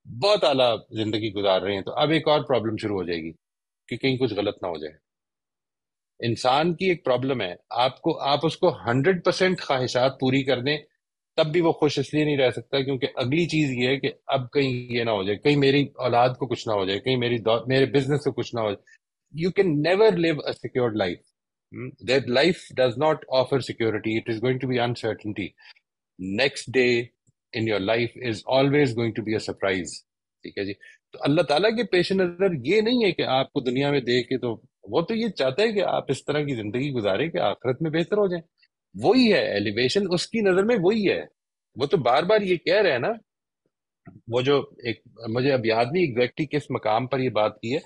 بہت اعلیٰ زندگی گزار رہے ہیں، تو اب ایک اور پرابلم شروع ہو جائے گی کہ کہیں کچھ غلط نہ ہو جائے. انسان کی ایک پرابلم ہے، آپ اس کو 100% خواہشات پوری کر دیں تب بھی وہ خوش اس لیے نہیں رہ سکتا، کیونکہ اگلی چیز یہ ہے کہ اب کہیں یہ نہ ہو جائے، کہیں میری اولاد کو کچھ نہ ہو جائے، کہیں میرے بزنس کو کچھ نہ ہو جائے. You can never live a secured life. That life does not offer security. It is going to be uncertainty. Next day in your life is always going to be a surprise. ٹھیک ہے جی. تو اللہ تعالیٰ کے پیش نظر یہ نہیں ہے کہ آپ کو دنیا میں دے کے، تو وہ تو یہ چاہتا ہے کہ آپ اس طرح کی زندگی گزاریں کہ آخرت میں بہتر ہو جائیں. وہی ہے ایلیویشن، اس کی نظر میں وہی ہے. وہ تو بار بار یہ کہہ رہے ہیں نا، وہ جو ایک مجھے اب یاد نہیں ایگزیکٹلی کس مقام پر یہ بات کی ہے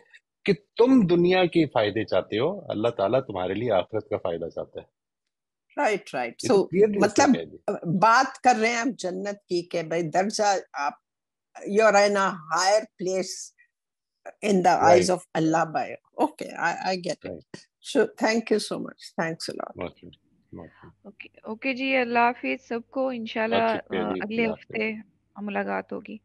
کہ تم دنیا کے فائدے چاہتے ہو، اللہ تعالیٰ تمہارے لیے آخرت کا فائدہ چاہتا ہے. رائٹ. سو مطلب بات کر رہے ہیں ہم جنت کی کہ بھائی درجہ آپ you are in a higher place in the eyes of Allah by. Okay, I get it. So thank you so much. Thanks a lot. Okay جی، اللہ حافظ سب کو. انشاءاللہ اگلے ہفتے ملاقات ہوگی.